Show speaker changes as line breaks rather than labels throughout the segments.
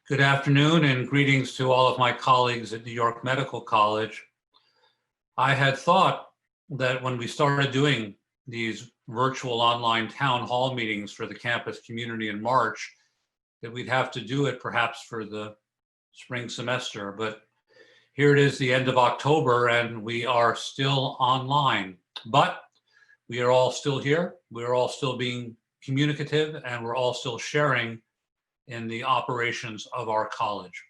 Good afternoon and greetings to all of my colleagues at New York Medical College. I had thought that when we started doing these virtual online town hall meetings for the campus community in March, that we'd have to do it perhaps for the spring semester, but here it is the end of October and we are still online, but we are all still here. We're all still being communicative and we're all still sharing in the operations of our college.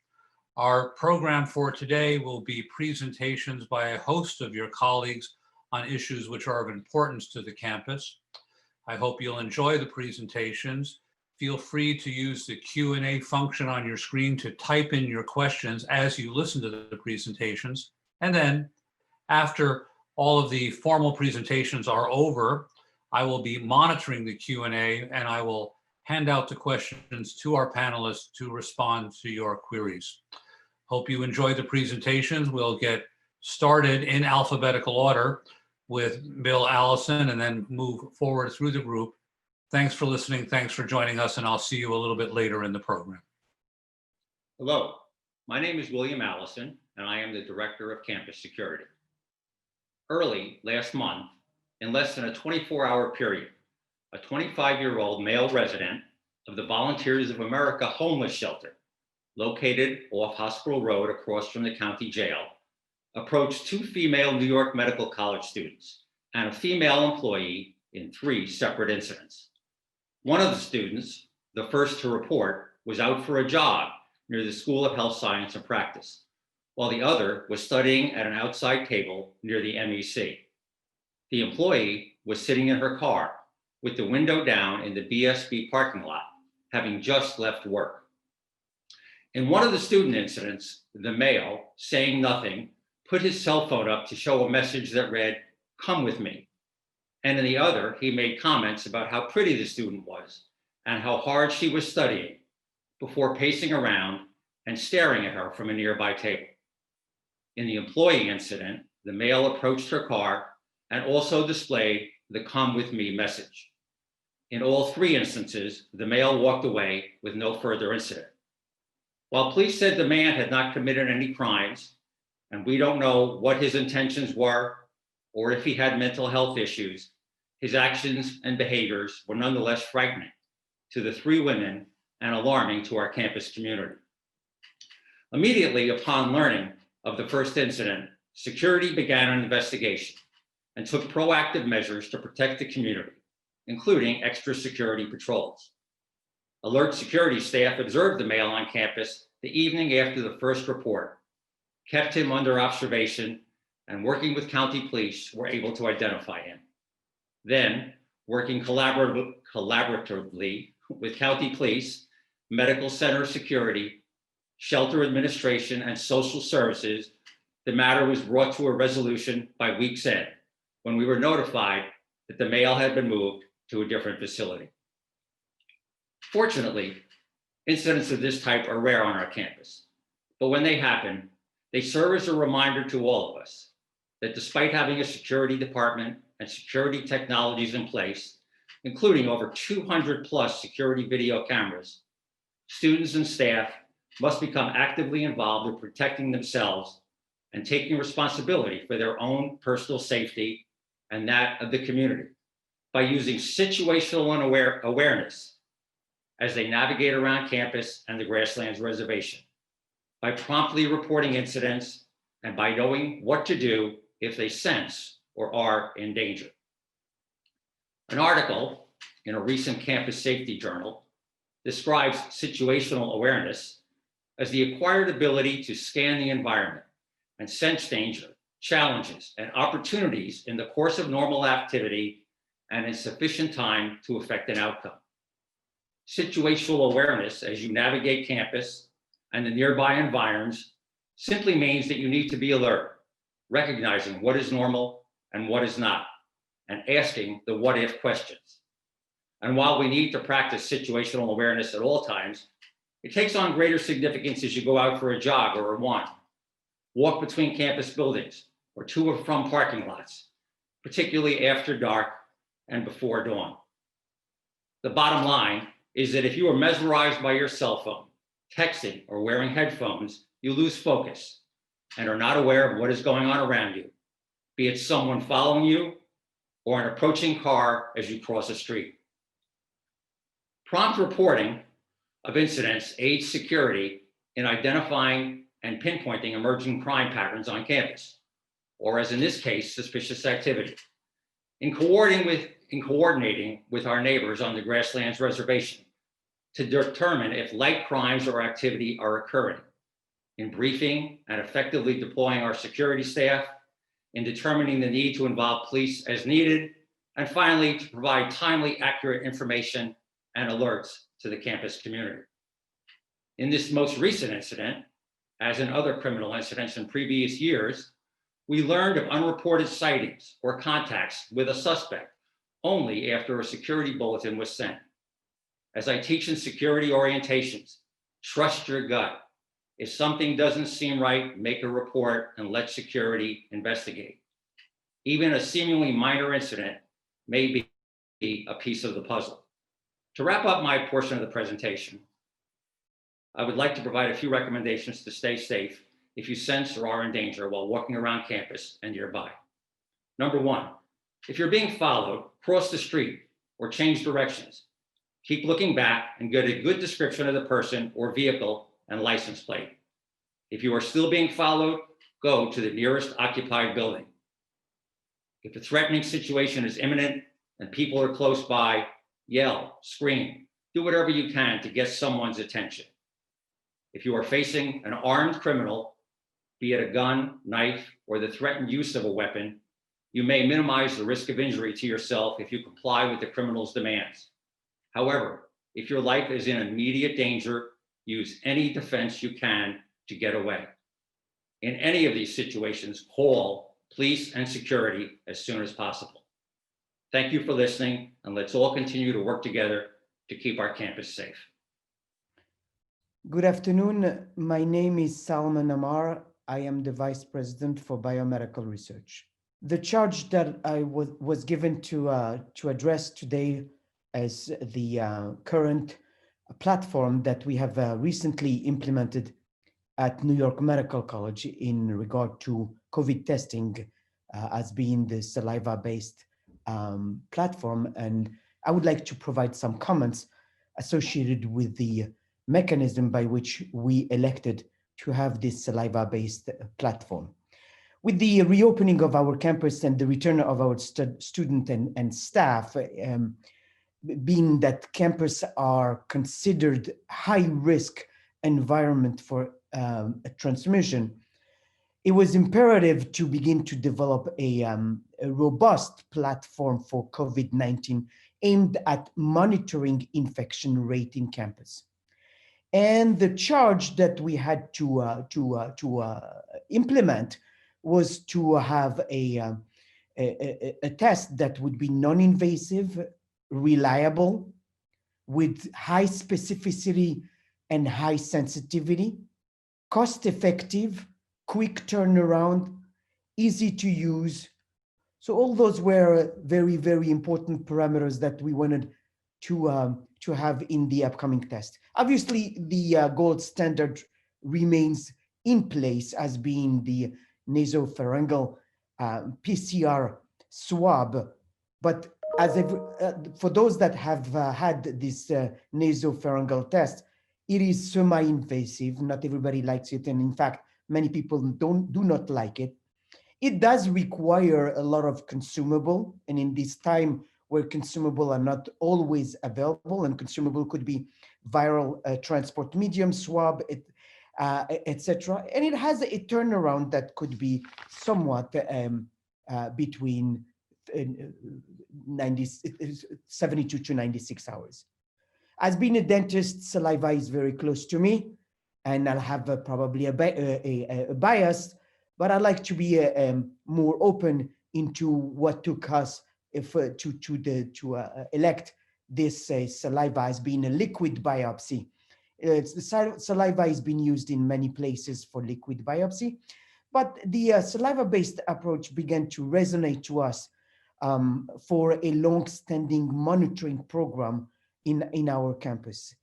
Our program for today will be presentations by a host of your colleagues on issues which are of importance to the campus. I hope you'll enjoy the presentations. Feel free to use the Q&A function on your screen to type in your questions as you listen to the presentations. And then after all of the formal presentations are over, I will be monitoring the Q&A and I will hand out the questions to our panelists to respond to your queries. Hope you enjoy the presentations. We'll get started in alphabetical order with Bill Allison and then move forward through the group. Thanks for listening. Thanks for joining us, and I'll see you a little bit later in the program.
Hello, my name is William Allison, and I am the Director of Campus Security. Early last month, in less than a 24-hour period, a 25-year-old male resident of the Volunteers of America homeless shelter, located off Hospital Road across from the county jail, approached two female New York Medical College students and a female employee in 3 separate incidents. One of the students, the first to report, was out for a jog near the School of Health Science and Practice, while the other was studying at an outside table near the MEC. The employee was sitting in her car with the window down in the BSB parking lot, having just left work. In one of the student incidents, the male, saying nothing, put his cell phone up to show a message that read, "Come with me." And in the other, he made comments about how pretty the student was and how hard she was studying before pacing around and staring at her from a nearby table. In the employee incident, the male approached her car and also displayed the "Come with me" message. In all 3 instances, the male walked away with no further incident. While police said the man had not committed any crimes, and we don't know what his intentions were or if he had mental health issues, his actions and behaviors were nonetheless frightening to the 3 women and alarming to our campus community. Immediately upon learning of the first incident, security began an investigation and took proactive measures to protect the community, including extra security patrols. Alert security staff observed the male on campus the evening after the first report, kept him under observation, and working with county police were able to identify him. Then, working collaboratively with county police, medical center security, shelter administration, and social services, the matter was brought to a resolution by week's end, when we were notified that the male had been moved to a different facility. Fortunately, incidents of this type are rare on our campus, but when they happen, they serve as a reminder to all of us that despite having a security department and security technologies in place, including over 200 plus security video cameras, students and staff must become actively involved in protecting themselves and taking responsibility for their own personal safety and that of the community by using situational awareness as they navigate around campus and the Grasslands Reservation, by promptly reporting incidents, and by knowing what to do if they sense or are in danger. An article in a recent campus safety journal describes situational awareness as the acquired ability to scan the environment and sense danger, challenges, and opportunities in the course of normal activity and in sufficient time to affect an outcome. Situational awareness as you navigate campus and the nearby environs simply means that you need to be alert, recognizing what is normal and what is not, and asking the what if questions. And while we need to practice situational awareness at all times, it takes on greater significance as you go out for a jog or a run, walk between campus buildings, or to or from parking lots, particularly after dark and before dawn. The bottom line is that if you are mesmerized by your cell phone, texting, or wearing headphones, you lose focus and are not aware of what is going on around you, be it someone following you or an approaching car as you cross a street. Prompt reporting of incidents aids security in identifying and pinpointing emerging crime patterns on campus, or as in this case, suspicious activity. In coordinating with our neighbors on the Grasslands Reservation to determine if like crimes or activity are occurring, in briefing and effectively deploying our security staff, in determining the need to involve police as needed, and finally, to provide timely, accurate information and alerts to the campus community. In this most recent incident, as in other criminal incidents in previous years, we learned of unreported sightings or contacts with a suspect only after a security bulletin was sent. As I teach in security orientations, trust your gut. If something doesn't seem right, make a report and let security investigate. Even a seemingly minor incident may be a piece of the puzzle. To wrap up my portion of the presentation, I would like to provide a few recommendations to stay safe if you sense or are in danger while walking around campus and nearby. Number one, if you're being followed, cross the street or change directions. Keep looking back and get a good description of the person or vehicle and license plate. If you are still being followed, go to the nearest occupied building. If a threatening situation is imminent and people are close by, yell, scream, do whatever you can to get someone's attention. If you are facing an armed criminal, be it a gun, knife, or the threatened use of a weapon, you may minimize the risk of injury to yourself if you comply with the criminal's demands. However, if your life is in immediate danger, use any defense you can to get away. In any of these situations, call police and security as soon as possible. Thank you for listening, and let's all continue to work together to keep our campus safe.
Good afternoon. My name is Salman Amar. I am the Vice President for Biomedical Research. The charge that I was given to address today as the current platform that we have recently implemented at New York Medical College in regard to COVID testing as being the saliva-based platform. And I would like to provide some comments associated with the mechanism by which we elected to have this saliva-based platform. With the reopening of our campus and the return of our student and staff, being that campus are considered high-risk environment for transmission, it was imperative to begin to develop a robust platform for COVID-19 aimed at monitoring infection rate in campus. And the charge that we had to implement was to have a test that would be non-invasive, reliable, with high specificity and high sensitivity, cost-effective, quick turnaround, easy to use. So all those were very, very important parameters that we wanted to have in the upcoming test. Obviously, the gold standard remains in place as being the nasopharyngeal PCR swab. But for those that have had this nasopharyngeal test, it is semi-invasive. Not everybody likes it. And in fact, many people do not like it. It does require a lot of consumable. And in this time where consumable are not always available, and consumable could be viral transport medium, swab, etc. And it has a turnaround that could be somewhat between 72 to 96 hours. As being a dentist, saliva is very close to me, and I'll have probably a bias, but I'd like to be more open into what took us to elect this saliva as being a liquid biopsy. The saliva has been used in many places for liquid biopsy, but the saliva-based approach began to resonate to us for a long-standing monitoring program in our campus.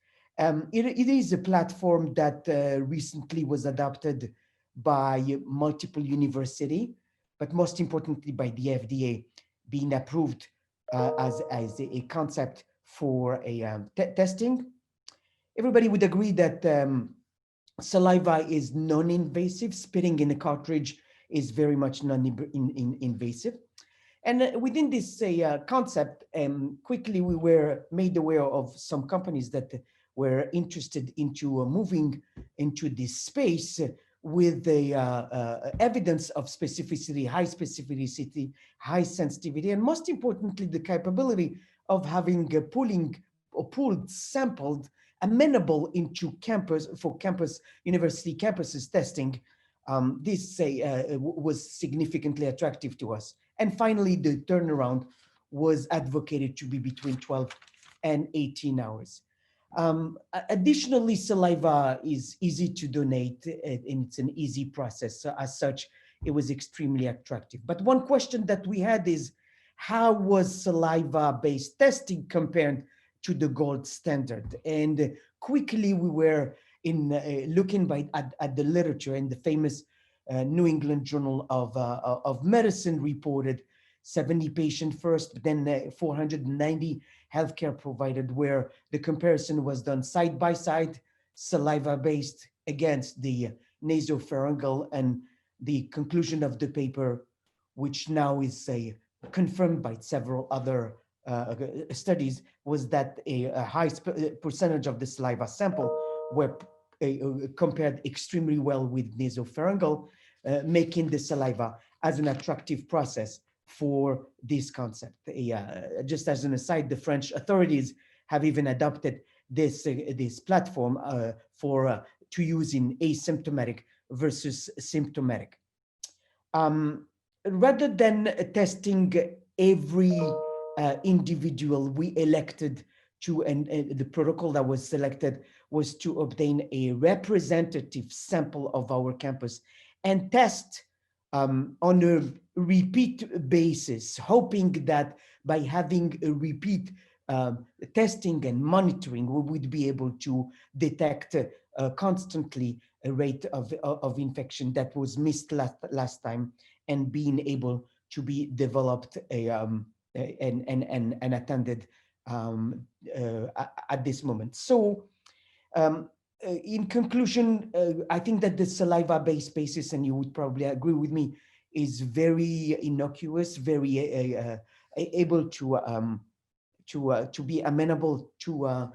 It is a platform that recently was adopted by multiple universities, but most importantly by the FDA, being approved as a concept for a testing. Everybody would agree that saliva is non-invasive. Spitting in a cartridge is very much non-invasive. And within this concept, quickly we were made aware of some companies that were interested into moving into this space with the evidence of specificity, high sensitivity, and most importantly, the capability of having pooled, sampled, amenable into university campuses testing. This was significantly attractive to us. And finally, the turnaround was advocated to be between 12 and 18 hours. Additionally, saliva is easy to donate and it's an easy process. So as such, it was extremely attractive. But one question that we had is, how was saliva-based testing compared to the gold standard? And quickly we were looking at the literature, and the famous New England Journal of Medicine reported 70 patients first, but then 490 healthcare provided, where the comparison was done side by side, saliva-based against the nasopharyngeal, and the conclusion of the paper, which now is confirmed by several other studies, was that a high percentage of the saliva sample were compared extremely well with nasopharyngeal, making the saliva as an attractive process for this concept. Just as an aside, the French authorities have even adopted this platform to use in asymptomatic versus symptomatic. Rather than testing every individual, we elected to, and the protocol that was selected was to obtain a representative sample of our campus and test on a repeat basis, hoping that by having a repeat testing and monitoring, we would be able to detect constantly a rate of infection that was missed last time, and being able to be developed and attended at this moment. So in conclusion, I think that the saliva-based basis, and you would probably agree with me, is very innocuous, very able to be amenable to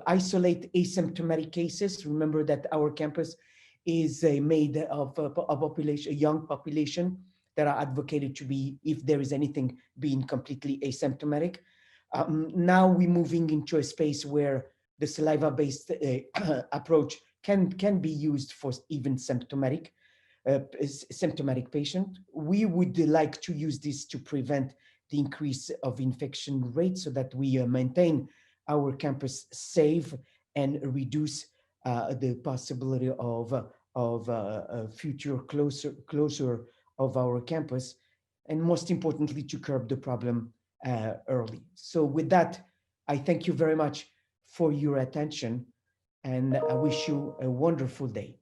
isolate asymptomatic cases. Remember that our campus is made of a young population that are advocated to be, if there is anything, being completely asymptomatic. Now we're moving into a space where the saliva-based approach can be used for even symptomatic patient. We would like to use this to prevent the increase of infection rate, so that we maintain our campus safe and reduce the possibility of future closure of our campus, and most importantly, to curb the problem early. So with that, I thank you very much for your attention, and I wish you a wonderful day.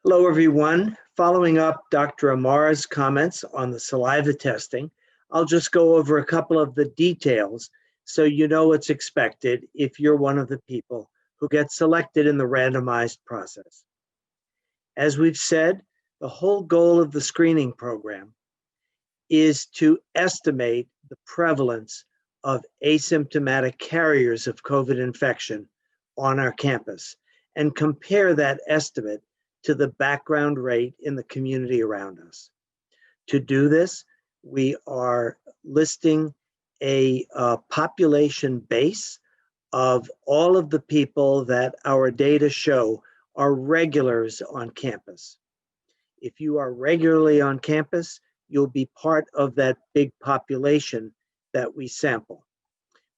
Hello, everyone. Following up Dr. Amar's comments on the saliva testing, I'll just go over a couple of the details so you know what's expected if you're one of the people who get selected in the randomized process. As we've said, the whole goal of the screening program is to estimate the prevalence of asymptomatic carriers of COVID infection on our campus and compare that estimate to the background rate in the community around us. To do this, we are listing a population base of all of the people that our data show are regulars on campus. If you are regularly on campus, you'll be part of that big population that we sample.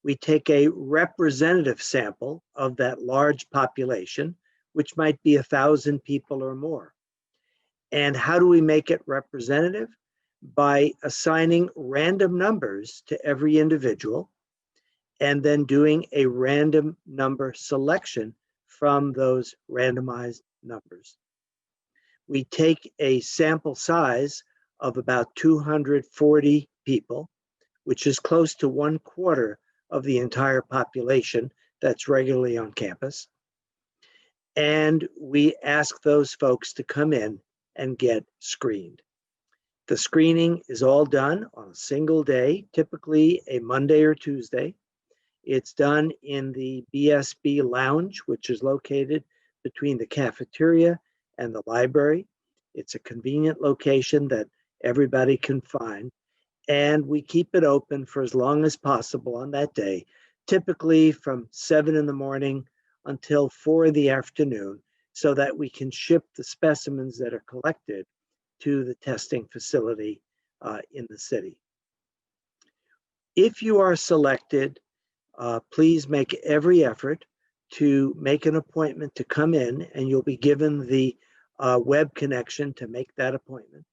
We take a representative sample of that large population, which might be 1,000 people or more. And how do we make it representative? By assigning random numbers to every individual and then doing a random number selection from those randomized numbers. We take a sample size of about 240 people, which is close to 1/4 of the entire population that's regularly on campus. And we ask those folks to come in and get screened. The screening is all done on a single day, typically a Monday or Tuesday. It's done in the BSB lounge, which is located between the cafeteria and the library. It's a convenient location that everybody can find. And we keep it open for as long as possible on that day, typically from 7 in the morning until 4 in the afternoon, so that we can ship the specimens that are collected to the testing facility in the city. If you are selected, please make every effort to make an appointment to come in, and you'll be given the web connection to make that appointment.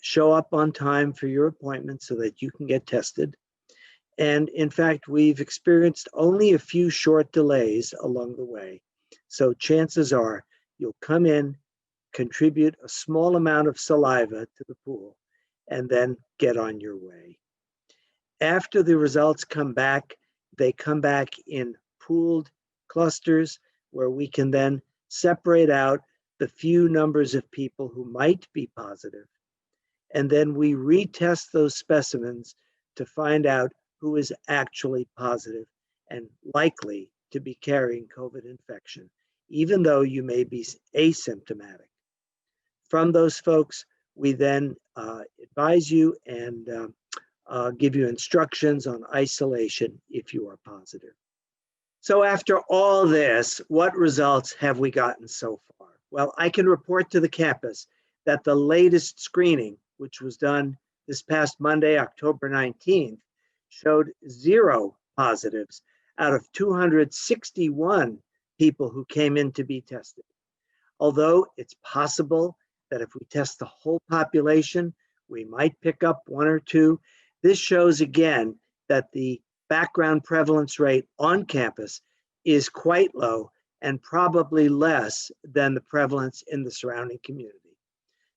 Show up on time for your appointment so that you can get tested. And in fact, we've experienced only a few short delays along the way. So chances are you'll come in, contribute a small amount of saliva to the pool, and then get on your way. After the results come back, they come back in pooled clusters where we can then separate out the few numbers of people who might be positive. And then we retest those specimens to find out who is actually positive and likely to be carrying COVID infection, even though you may be asymptomatic. From those folks, we then advise you and give you instructions on isolation if you are positive. So after all this, what results have we gotten so far? Well, I can report to the campus that the latest screening, which was done this past Monday, October 19th, showed 0 positives out of 261 people who came in to be tested. Although it's possible that if we test the whole population, we might pick up 1 or 2. This shows again that the background prevalence rate on campus is quite low and probably less than the prevalence in the surrounding community.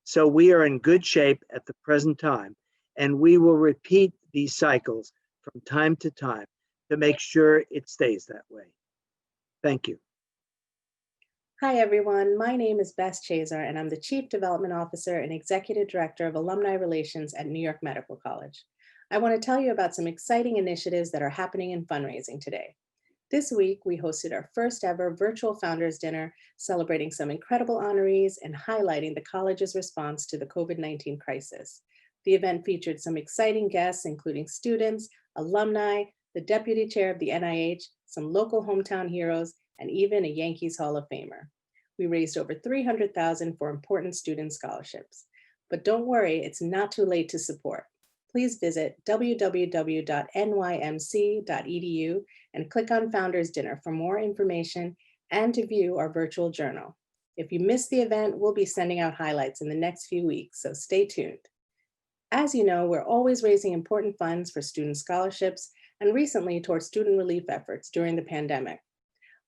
So we are in good shape at the present time, and we will repeat these cycles from time to time to make sure it stays that way. Thank you.
Hi, everyone. My name is Beth Chaser, and I'm the Chief Development Officer and Executive Director of Alumni Relations at New York Medical College. I want to tell you about some exciting initiatives that are happening in fundraising today. This week, we hosted our first ever virtual Founders Dinner, celebrating some incredible honorees and highlighting the college's response to the COVID-19 crisis. The event featured some exciting guests, including students, alumni, the Deputy Chair of the NIH, some local hometown heroes, and even a Yankees Hall of Famer. We raised over $300,000 for important student scholarships. But don't worry, it's not too late to support. Please visit www.nymc.edu and click on Founders Dinner for more information and to view our virtual journal. If you missed the event, we'll be sending out highlights in the next few weeks, so stay tuned. As you know, we're always raising important funds for student scholarships and recently towards student relief efforts during the pandemic.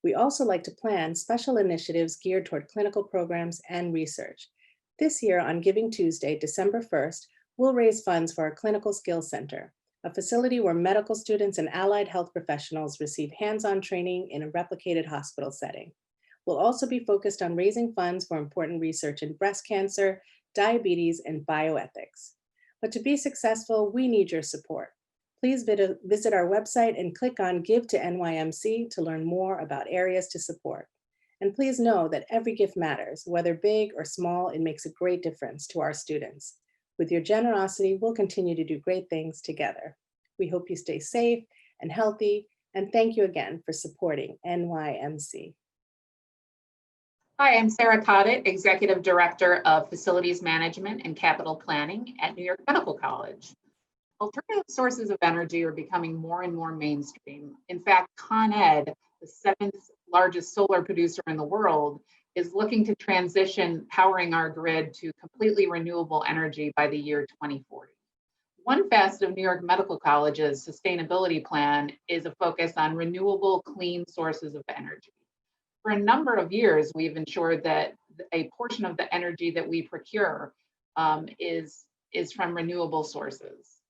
We also like to plan special initiatives geared toward clinical programs and research. This year on Giving Tuesday, December 1st, we'll raise funds for our Clinical Skills Center, a facility where medical students and allied health professionals receive hands-on training in a replicated hospital setting. We'll also be focused on raising funds for important research in breast cancer, diabetes, and bioethics. But to be successful, we need your support. Please visit our website and click on Give to NYMC to learn more about areas to support. And please know that every gift matters, whether big or small, it makes a great difference to our students. With your generosity, we'll continue to do great things together. We hope you stay safe and healthy, and thank you again for supporting NYMC.
Hi, I'm Sarah Codditt, Executive Director of Facilities Management and Capital Planning at New York Medical College. Alternative sources of energy are becoming more and more mainstream. In fact, Con Ed, the 7th largest solar producer in the world, is looking to transition powering our grid to completely renewable energy by the year 2040. One facet of New York Medical College's sustainability plan is a focus on renewable, clean sources of energy. For a number of years, we've ensured that a portion of the energy that we procure is from renewable sources.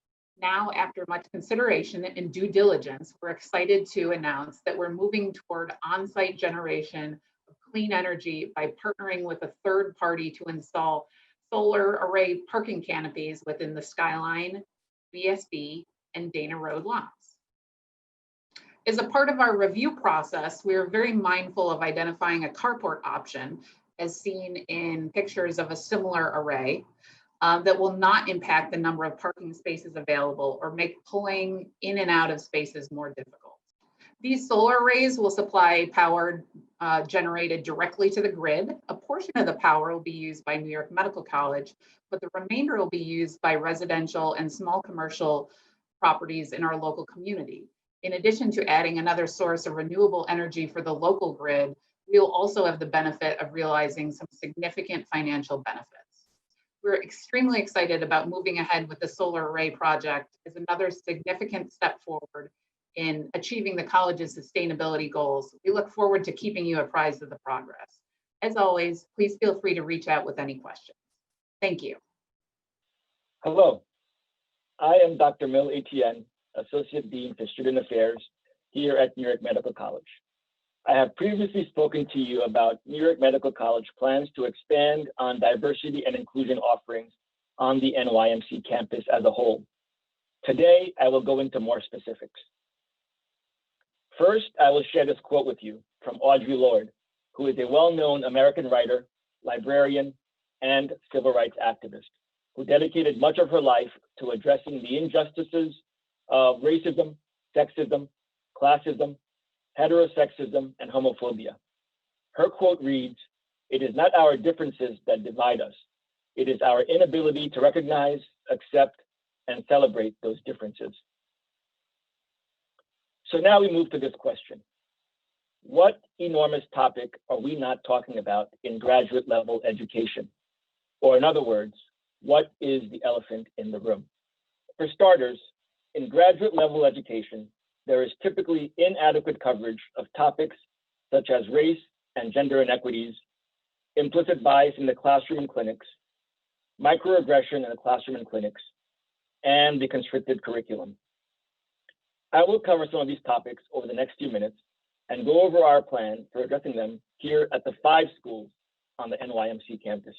Now, after much consideration and due diligence, we're excited to announce that we're moving toward on-site generation of clean energy by partnering with a third party to install solar array parking canopies within the Skyline, BSB, and Dana Road lots. As a part of our review process, we are very mindful of identifying a carport option, as seen in pictures of a similar array, that will not impact the number of parking spaces available or make pulling in and out of spaces more difficult. These solar arrays will supply power generated directly to the grid. A portion of the power will be used by New York Medical College, but the remainder will be used by residential and small commercial properties in our local community. In addition to adding another source of renewable energy for the local grid, we will also have the benefit of realizing some significant financial benefits. We're extremely excited about moving ahead with the solar array project as another significant step forward in achieving the college's sustainability goals. We look forward to keeping you apprised of the progress. As always, please feel free to reach out with any questions. Thank you.
Hello, I am Dr. Mil Etienne, Associate Dean for Student Affairs here at New York Medical College. I have previously spoken to you about New York Medical College plans to expand on diversity and inclusion offerings on the NYMC campus as a whole. Today, I will go into more specifics. First, I will share this quote with you from Audre Lorde, who is a well-known American writer, librarian, and civil rights activist, who dedicated much of her life to addressing the injustices of racism, sexism, classism, heterosexism, and homophobia. Her quote reads, "It is not our differences that divide us. It is our inability to recognize, accept, and celebrate those differences." So now we move to this question. What enormous topic are we not talking about in graduate level education? Or in other words, what is the elephant in the room? For starters, in graduate level education, there is typically inadequate coverage of topics such as race and gender inequities, implicit bias in the classroom and clinics, microaggression in the classroom and clinics, and the conscripted curriculum. I will cover some of these topics over the next few minutes and go over our plan for addressing them here at the 5 schools on the NYMC campus.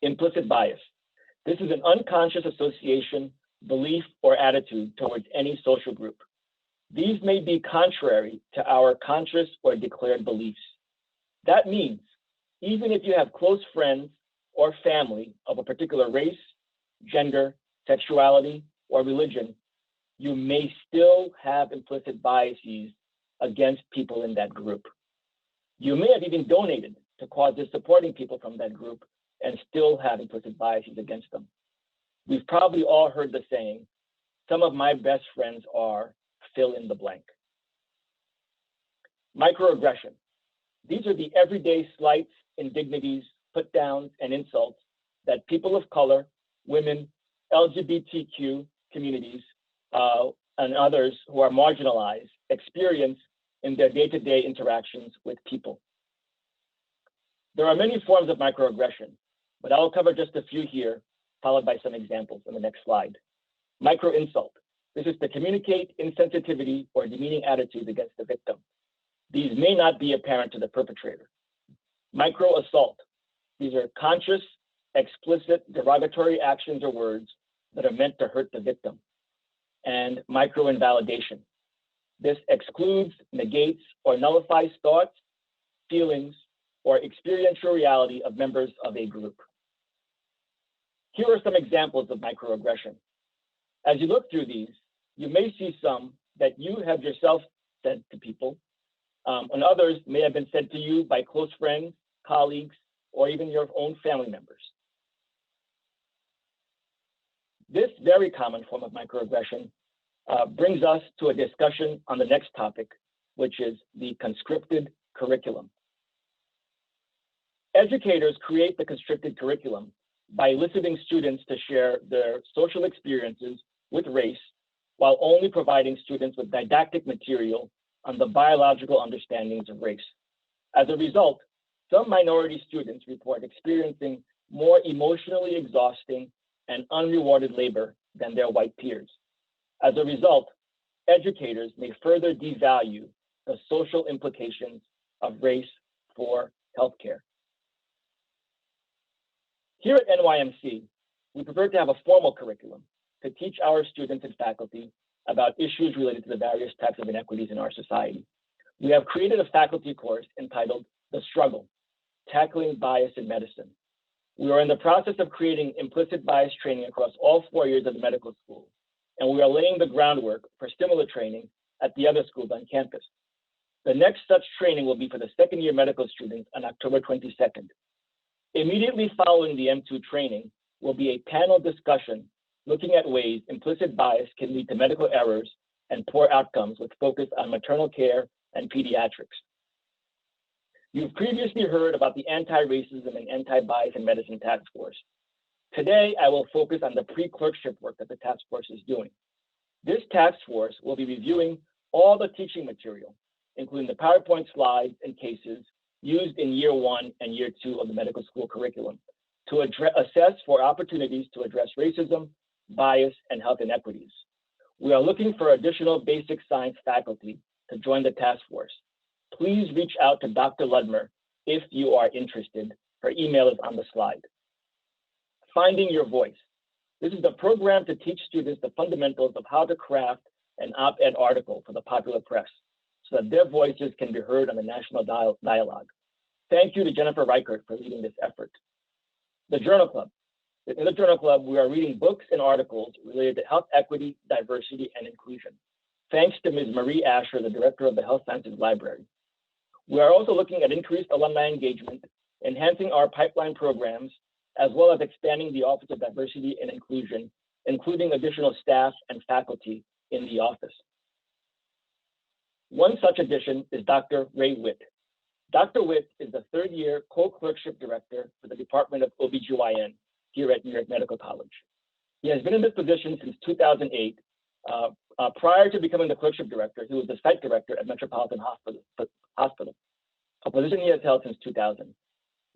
Implicit bias. This is an unconscious association, belief, or attitude towards any social group. These may be contrary to our conscious or declared beliefs. That means, even if you have close friends or family of a particular race, gender, sexuality, or religion, you may still have implicit biases against people in that group. You may have even donated to causes supporting people from that group and still have implicit biases against them. We've probably all heard the saying, some of my best friends are fill in the blank. Microaggression. These are the everyday slights, indignities, put downs, and insults that people of color, women, LGBTQ communities, and others who are marginalized experience in their day-to-day interactions with people. There are many forms of microaggression, but I'll cover just a few here, followed by some examples on the next slide. Microinsult. This is to communicate insensitivity or demeaning attitudes against the victim. These may not be apparent to the perpetrator. Microassault. These are conscious, explicit, derogatory actions or words that are meant to hurt the victim. And microinvalidation. This excludes, negates, or nullifies thoughts, feelings, or experiential reality of members of a group. Here are some examples of microaggression. As you look through these, you may see some that you have yourself said to people, and others may have been said to you by close friends, colleagues, or even your own family members. This very common form of microaggression brings us to a discussion on the next topic, which is the conscripted curriculum. Educators create the conscripted curriculum by eliciting students to share their social experiences with race while only providing students with didactic material on the biological understandings of race. As a result, some minority students report experiencing more emotionally exhausting and unrewarded labor than their white peers. As a result, educators may further devalue the social implications of race for healthcare. Here at NYMC, we prefer to have a formal curriculum to teach our students and faculty about issues related to the various types of inequities in our society. We have created a faculty course entitled The Struggle, Tackling Bias in Medicine. We are in the process of creating implicit bias training across all 4 years of the medical school, and we are laying the groundwork for similar training at the other schools on campus. The next such training will be for the second-year medical students on October 22nd. Immediately following the M2 training will be a panel discussion looking at ways implicit bias can lead to medical errors and poor outcomes with focus on maternal care and pediatrics. You've previously heard about the Anti-Racism and Anti-Bias in Medicine Task Force. Today, I will focus on the pre-clerkship work that the task force is doing. This task force will be reviewing all the teaching material, including the PowerPoint slides and cases used in year 1 and year 2 of the medical school curriculum to assess for opportunities to address racism, bias, and health inequities. We are looking for additional basic science faculty to join the task force. Please reach out to Dr. Ludmer if you are interested. Her email is on the slide. Finding Your Voice. This is the program to teach students the fundamentals of how to craft an op-ed article for the popular press so that their voices can be heard on the national dialogue. Thank you to Jennifer Rickert for leading this effort. The Journal Club. In the Journal Club, we are reading books and articles related to health equity, diversity, and inclusion. Thanks to Ms. Marie Asher, the director of the Health Sciences Library. We are also looking at increased alumni engagement, enhancing our pipeline programs, as well as expanding the Office of Diversity and Inclusion, including additional staff and faculty in the office. One such addition is Dr. Ray Witt. Dr. Witt is the third-year co-clerkship director for the Department of OBGYN here at New York Medical College. He has been in this position since 2008. Prior to becoming the clerkship director, he was the site director at Metropolitan Hospital, a position he has held since 2000.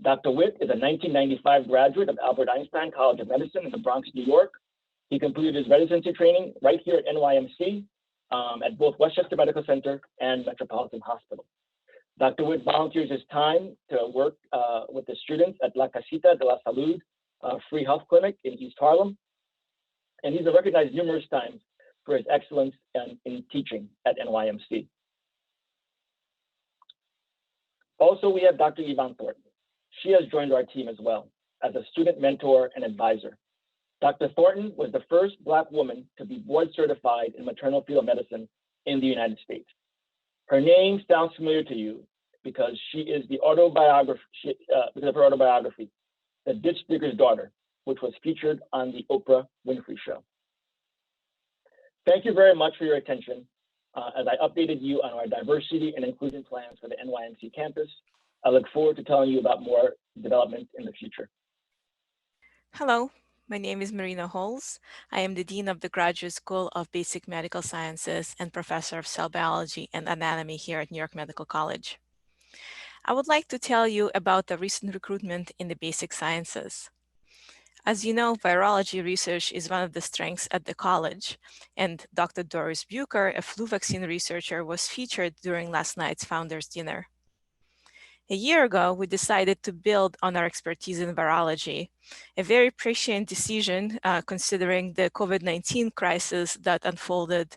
Dr. Witt is a 1995 graduate of Albert Einstein College of Medicine in the Bronx, New York. He completed his residency training right here at NYMC at both Westchester Medical Center and Metropolitan Hospital. Dr. Witt volunteers his time to work with the students at La Casita de la Salud Free Health Clinic in East Harlem. And he's recognized numerous times for his excellence in teaching at NYMC. Also, we have Dr. Yvonne Thornton. She has joined our team as well as a student mentor and advisor. Dr. Thornton was the first Black woman to be board certified in maternal fetal medicine in the United States. Her name sounds familiar to you because she is the autobiography, because of her autobiography, The Ditch Digger's Daughter, which was featured on the Oprah Winfrey Show. Thank you very much for your attention as I updated you on our diversity and inclusion plans for the NYMC campus. I look forward to telling you about more developments in the future.
Hello, my name is Marina Holes. I am the Dean of the Graduate School of Basic Medical Sciences and Professor of Cell Biology and Anatomy here at New York Medical College. I would like to tell you about the recent recruitment in the basic sciences. As you know, virology research is one of the strengths at the college, and Dr. Doris Bucher, a flu vaccine researcher, was featured during last night's Founders Dinner. A year ago, we decided to build on our expertise in virology, a very prescient decision considering the COVID-19 crisis that unfolded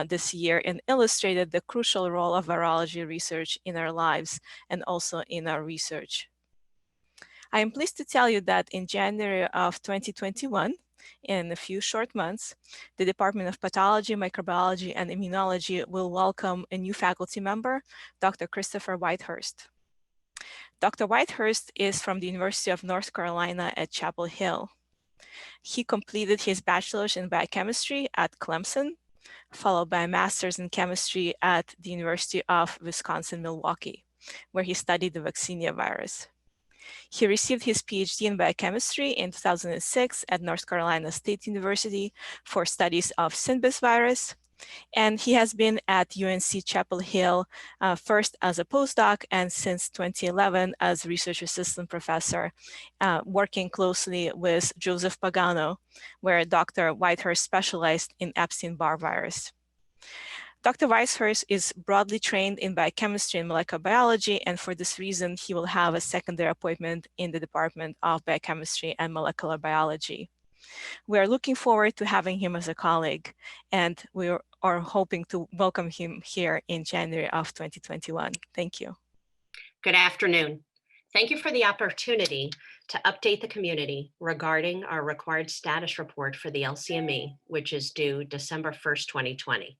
this year and illustrated the crucial role of virology research in our lives and also in our research. I am pleased to tell you that in January of 2021, in a few short months, the Department of Pathology, Microbiology, and Immunology will welcome a new faculty member, Dr. Christopher Whitehurst. Dr. Whitehurst is from the University of North Carolina at Chapel Hill. He completed his bachelor's in biochemistry at Clemson, followed by a master's in chemistry at the University of Wisconsin-Milwaukee, where he studied the vaccinia virus. He received his PhD in biochemistry in 2006 at North Carolina State University for studies of Synbis virus. And he has been at UNC Chapel Hill, first as a postdoc and since 2011 as research assistant professor, working closely with Joseph Pagano, where Dr. Whitehurst specialized in Epstein-Barr virus. Dr. Whitehurst is broadly trained in biochemistry and molecular biology, and for this reason, he will have a secondary appointment in the Department of Biochemistry and Molecular Biology. We are looking forward to having him as a colleague, and we are hoping to welcome him here in January of 2021. Thank you.
Good afternoon. Thank you for the opportunity to update the community regarding our required status report for the LCME, which is due December 1st, 2020.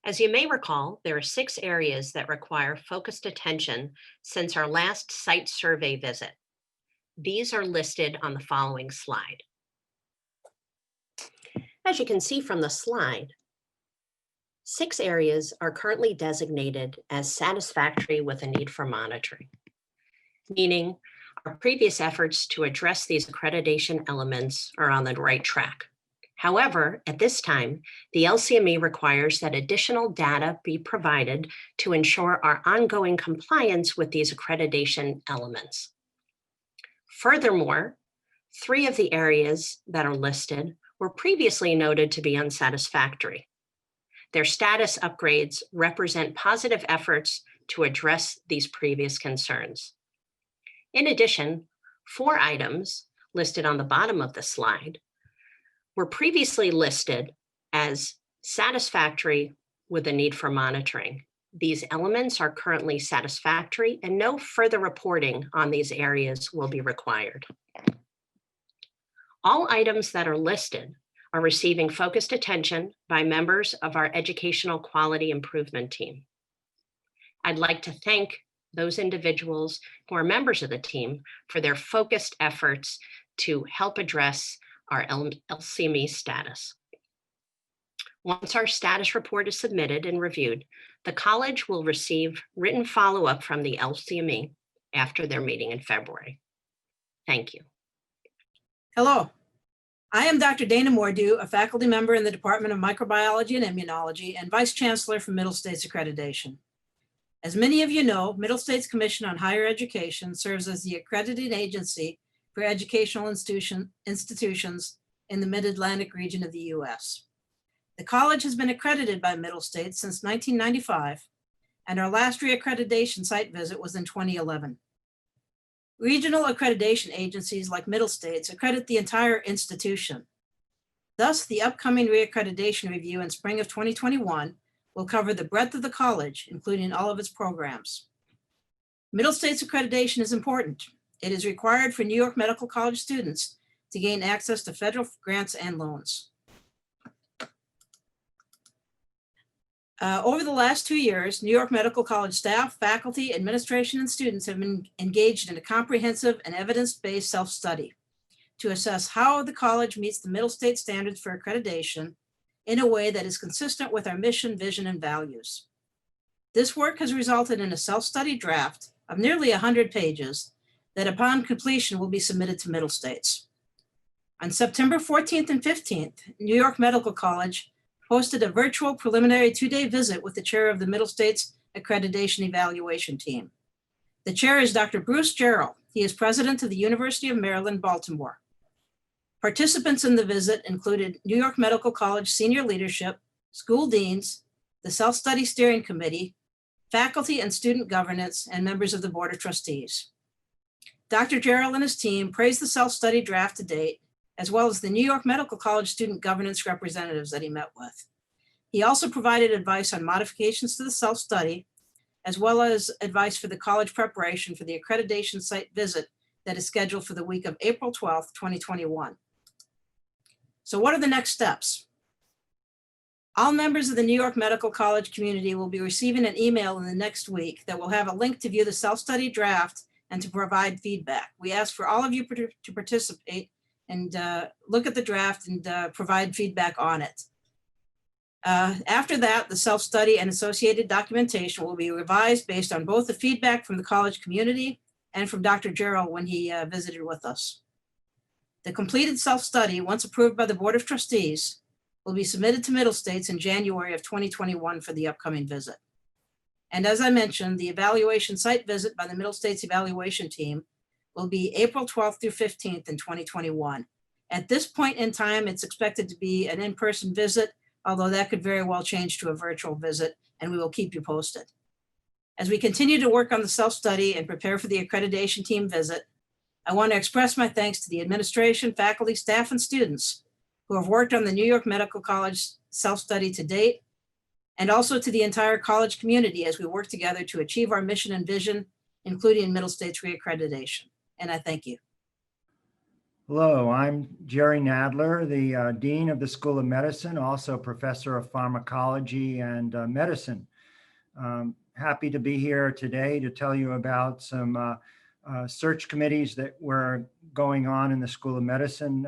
As you may recall, there are 6 areas that require focused attention since our last site survey visit. These are listed on the following slide. As you can see from the slide, 6 areas are currently designated as satisfactory with a need for monitoring, meaning our previous efforts to address these accreditation elements are on the right track. However, at this time, the LCME requires that additional data be provided to ensure our ongoing compliance with these accreditation elements. Furthermore, 3 of the areas that are listed were previously noted to be unsatisfactory. Their status upgrades represent positive efforts to address these previous concerns. In addition, 4 items listed on the bottom of the slide were previously listed as satisfactory with a need for monitoring. These elements are currently satisfactory and no further reporting on these areas will be required. All items that are listed are receiving focused attention by members of our educational quality improvement team. I'd like to thank those individuals who are members of the team for their focused efforts to help address our LCME status. Once our status report is submitted and reviewed, the college will receive written follow-up from the LCME after their meeting in February. Thank you.
Hello, I am Dr. Dana Mordew, a faculty member in the Department of Microbiology and Immunology and Vice Chancellor for Middle States Accreditation. As many of you know, Middle States Commission on Higher Education serves as the accrediting agency for educational institutions in the Mid-Atlantic region of the US. The college has been accredited by Middle States since 1995, and our last reaccreditation site visit was in 2011. Regional accreditation agencies like Middle States accredit the entire institution. Thus, the upcoming reaccreditation review in spring of 2021 will cover the breadth of the college, including all of its programs. Middle States accreditation is important. It is required for New York Medical College students to gain access to federal grants and loans. Over the last 2 years, New York Medical College staff, faculty, administration, and students have been engaged in a comprehensive and evidence-based self-study to assess how the college meets the Middle States standards for accreditation in a way that is consistent with our mission, vision, and values. This work has resulted in a self-study draft of nearly 100 pages that upon completion will be submitted to Middle States. On September 14th and 15th, New York Medical College hosted a virtual preliminary 2-day visit with the chair of the Middle States Accreditation Evaluation Team. The chair is Dr. Bruce Jarrell. He is president of the University of Maryland, Baltimore. Participants in the visit included New York Medical College senior leadership, school deans, the Self-Study Steering Committee, faculty and student governance, and members of the Board of Trustees. Dr. Jarrell and his team praised the self-study draft to date, as well as the New York Medical College student governance representatives that he met with. He also provided advice on modifications to the self-study, as well as advice for the college preparation for the accreditation site visit that is scheduled for the week of April 12th, 2021. So what are the next steps? All members of the New York Medical College community will be receiving an email in the next week that will have a link to view the self-study draft and to provide feedback. We ask for all of you to participate and look at the draft and provide feedback on it. After that, the self-study and associated documentation will be revised based on both the feedback from the college community and from Dr. Gerald when he visited with us. The completed self-study, once approved by the Board of Trustees, will be submitted to Middle States in January of 2021 for the upcoming visit. And as I mentioned, the evaluation site visit by the Middle States evaluation team will be April 12th through 15th in 2021. At this point in time, it's expected to be an in-person visit, although that could very well change to a virtual visit, and we will keep you posted. As we continue to work on the self-study and prepare for the accreditation team visit, I want to express my thanks to the administration, faculty, staff, and students who have worked on the New York Medical College self-study to date, and also to the entire college community as we work together to achieve our mission and vision, including Middle States reaccreditation. And I thank you.
Hello, I'm Jerry Nadler, the Dean of the School of Medicine, also Professor of Pharmacology and Medicine. Happy to be here today to tell you about some search committees that were going on in the School of Medicine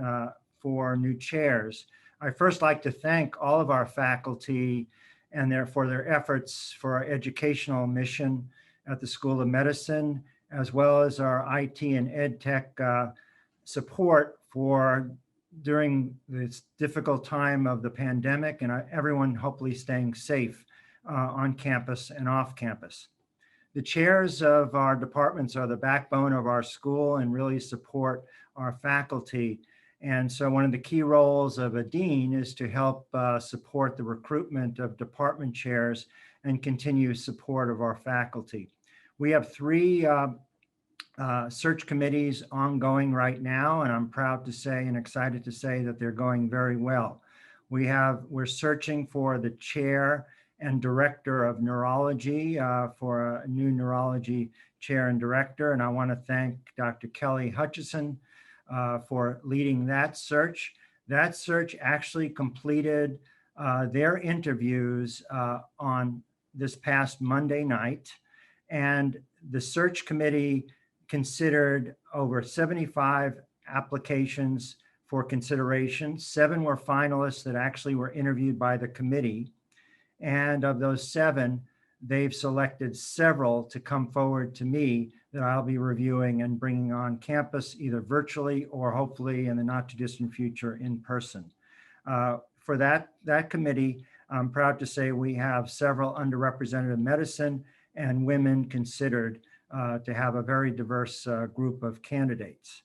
for new chairs. I first like to thank all of our faculty and for their efforts for our educational mission at the School of Medicine, as well as our IT and ed tech support for during this difficult time of the pandemic, and everyone hopefully staying safe on campus and off campus. The chairs of our departments are the backbone of our school and really support our faculty. And so one of the key roles of a dean is to help support the recruitment of department chairs and continue support of our faculty. We have three search committees ongoing right now, and I'm proud to say and excited to say that they're going very well. We're searching for the chair and director of neurology for a new neurology chair and director, and I want to thank Dr. Kelly Hutchison for leading that search. That search actually completed their interviews on this past Monday night, and the search committee considered over 75 applications for consideration. 7 were finalists that actually were interviewed by the committee. And of those 7, they've selected several to come forward to me that I'll be reviewing and bringing on campus, either virtually or hopefully in the not too distant future in person. For that committee, I'm proud to say we have several underrepresented medicine and women considered to have a very diverse group of candidates.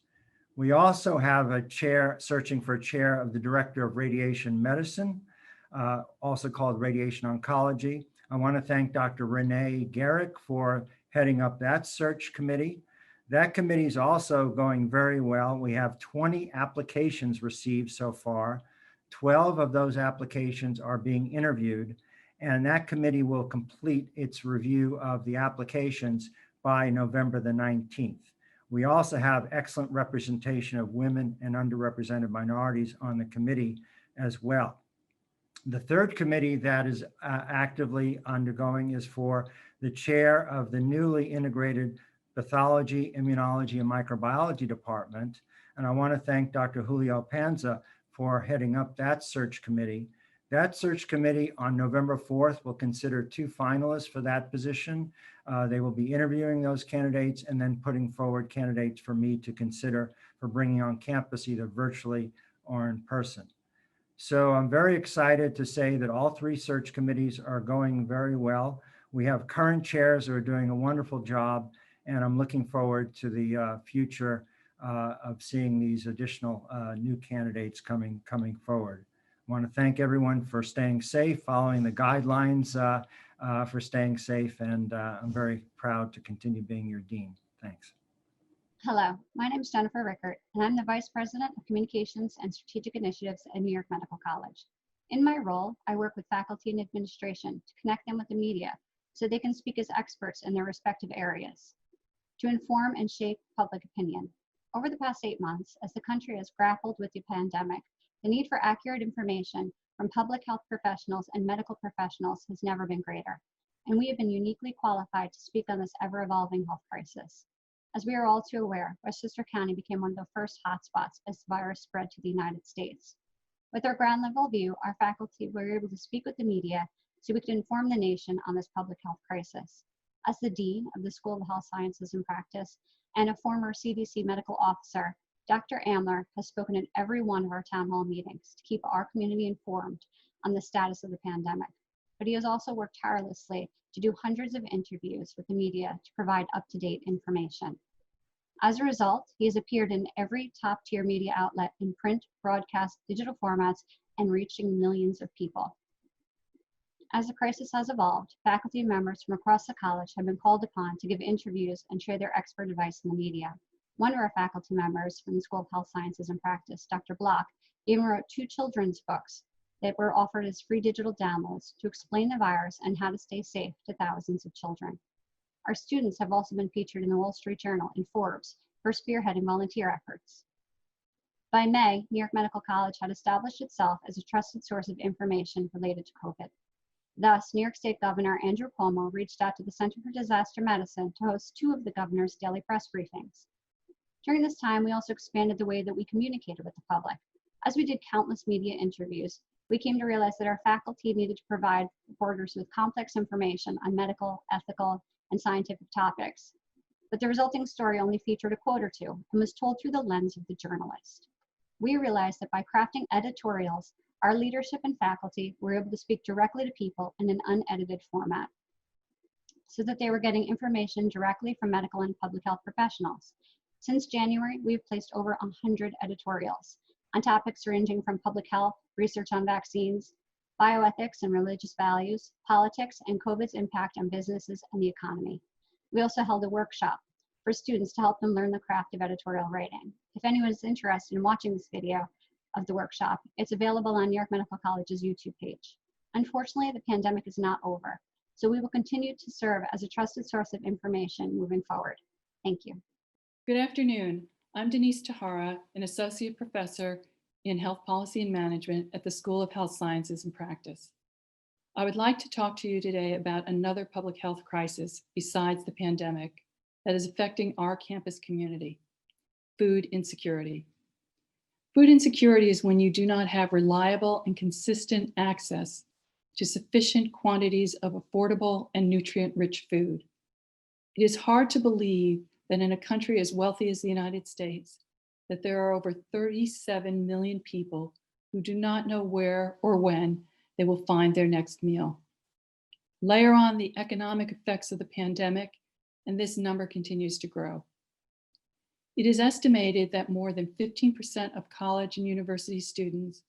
We also have a chair searching for a chair of the director of radiation medicine, also called radiation oncology. I want to thank Dr. Renee Garrick for heading up that search committee. That committee is also going very well. We have 20 applications received so far. 12 of those applications are being interviewed, and that committee will complete its review of the applications by November the 19th. We also have excellent representation of women and underrepresented minorities on the committee as well. The third committee that is actively undergoing is for the chair of the newly integrated pathology, immunology, and microbiology department. And I want to thank Dr. Julio Panza for heading up that search committee. That search committee on November 4th will consider 2 finalists for that position. They will be interviewing those candidates and then putting forward candidates for me to consider for bringing on campus either virtually or in person. So I'm very excited to say that all 3 search committees are going very well. We have current chairs who are doing a wonderful job, and I'm looking forward to the future of seeing these additional new candidates coming forward. I want to thank everyone for staying safe, following the guidelines for staying safe, and I'm very proud to continue being your dean. Thanks.
Hello, my name is Jennifer Rickert, and I'm the Vice President of Communications and Strategic Initiatives at New York Medical College. In my role, I work with faculty and administration to connect them with the media so they can speak as experts in their respective areas to inform and shape public opinion. Over the past 8 months, as the country has grappled with the pandemic, the need for accurate information from public health professionals and medical professionals has never been greater, and we have been uniquely qualified to speak on this ever-evolving health crisis. As we are all too aware, Westchester County became one of the first hotspots as the virus spread to the United States. With our ground level view, our faculty were able to speak with the media so we could inform the nation on this public health crisis. As the Dean of the School of Health Sciences and Practice and a former CDC medical officer, Dr. Amler has spoken at every one of our town hall meetings to keep our community informed on the status of the pandemic. But he has also worked tirelessly to do hundreds of interviews with the media to provide up-to-date information. As a result, he has appeared in every top-tier media outlet in print, broadcast, digital formats, and reaching millions of people. As the crisis has evolved, faculty members from across the college have been called upon to give interviews and share their expert advice in the media. One of our faculty members from the School of Health Sciences and Practice, Dr. Block, even wrote 2 children's books that were offered as free digital downloads to explain the virus and how to stay safe to thousands of children. Our students have also been featured in the Wall Street Journal and Forbes for spearheading volunteer efforts. By May, New York Medical College had established itself as a trusted source of information related to COVID. Thus, New York State Governor Andrew Cuomo reached out to the Center for Disaster Medicine to host 2 of the governor's daily press briefings. During this time, we also expanded the way that we communicated with the public. As we did countless media interviews, we came to realize that our faculty needed to provide reporters with complex information on medical, ethical, and scientific topics. But the resulting story only featured a quote or 2 and was told through the lens of the journalist. We realized that by crafting editorials, our leadership and faculty were able to speak directly to people in an unedited format, so that they were getting information directly from medical and public health professionals. Since January, we've placed over 100 editorials on topics ranging from public health, research on vaccines, bioethics and religious values, politics, and COVID's impact on businesses and the economy. We also held a workshop for students to help them learn the craft of editorial writing. If anyone is interested in watching this video of the workshop, it's available on New York Medical College's YouTube page. Unfortunately, the pandemic is not over, so we will continue to serve as a trusted source of information moving forward. Thank you.
Good afternoon. I'm Denise Tahara, an associate professor in health policy and management at the School of Health Sciences and Practice. I would like to talk to you today about another public health crisis besides the pandemic that is affecting our campus community: food insecurity. Food insecurity is when you do not have reliable and consistent access to sufficient quantities of affordable and nutrient-rich food. It is hard to believe that in a country as wealthy as the United States, that there are over 37 million people who do not know where or when they will find their next meal. Layer on the economic effects of the pandemic, and this number continues to grow. It is estimated that more than 15% of college and university students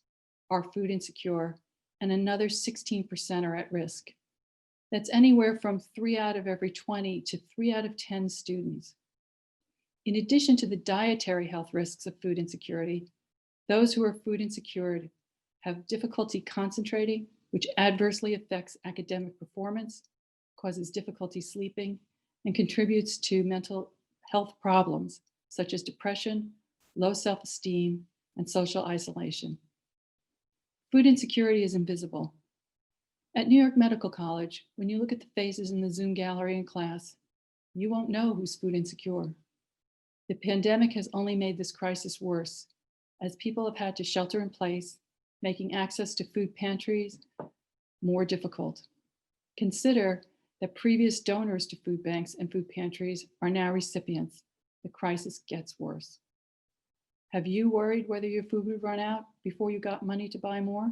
are food insecure, and another 16% are at risk. That's anywhere from 3 out of every 20 to 3 out of 10 students. In addition to the dietary health risks of food insecurity, those who are food insecure have difficulty concentrating, which adversely affects academic performance, causes difficulty sleeping, and contributes to mental health problems such as depression, low self-esteem, and social isolation. Food insecurity is invisible. At New York Medical College, when you look at the faces in the Zoom gallery in class, you won't know who's food insecure. The pandemic has only made this crisis worse, as people have had to shelter in place, making access to food pantries more difficult. Consider that previous donors to food banks and food pantries are now recipients. The crisis gets worse. Have you worried whether your food would run out before you got money to buy more?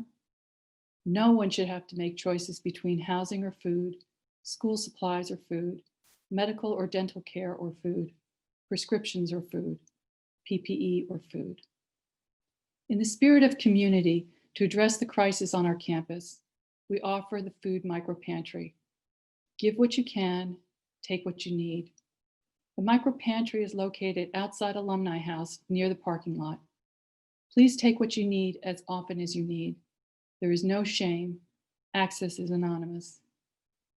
No one should have to make choices between housing or food, school supplies or food, medical or dental care or food, prescriptions or food, PPE or food. In the spirit of community, to address the crisis on our campus, we offer the food micropantry. Give what you can, take what you need. The micropantry is located outside Alumni House near the parking lot. Please take what you need as often as you need. There is no shame. Access is anonymous.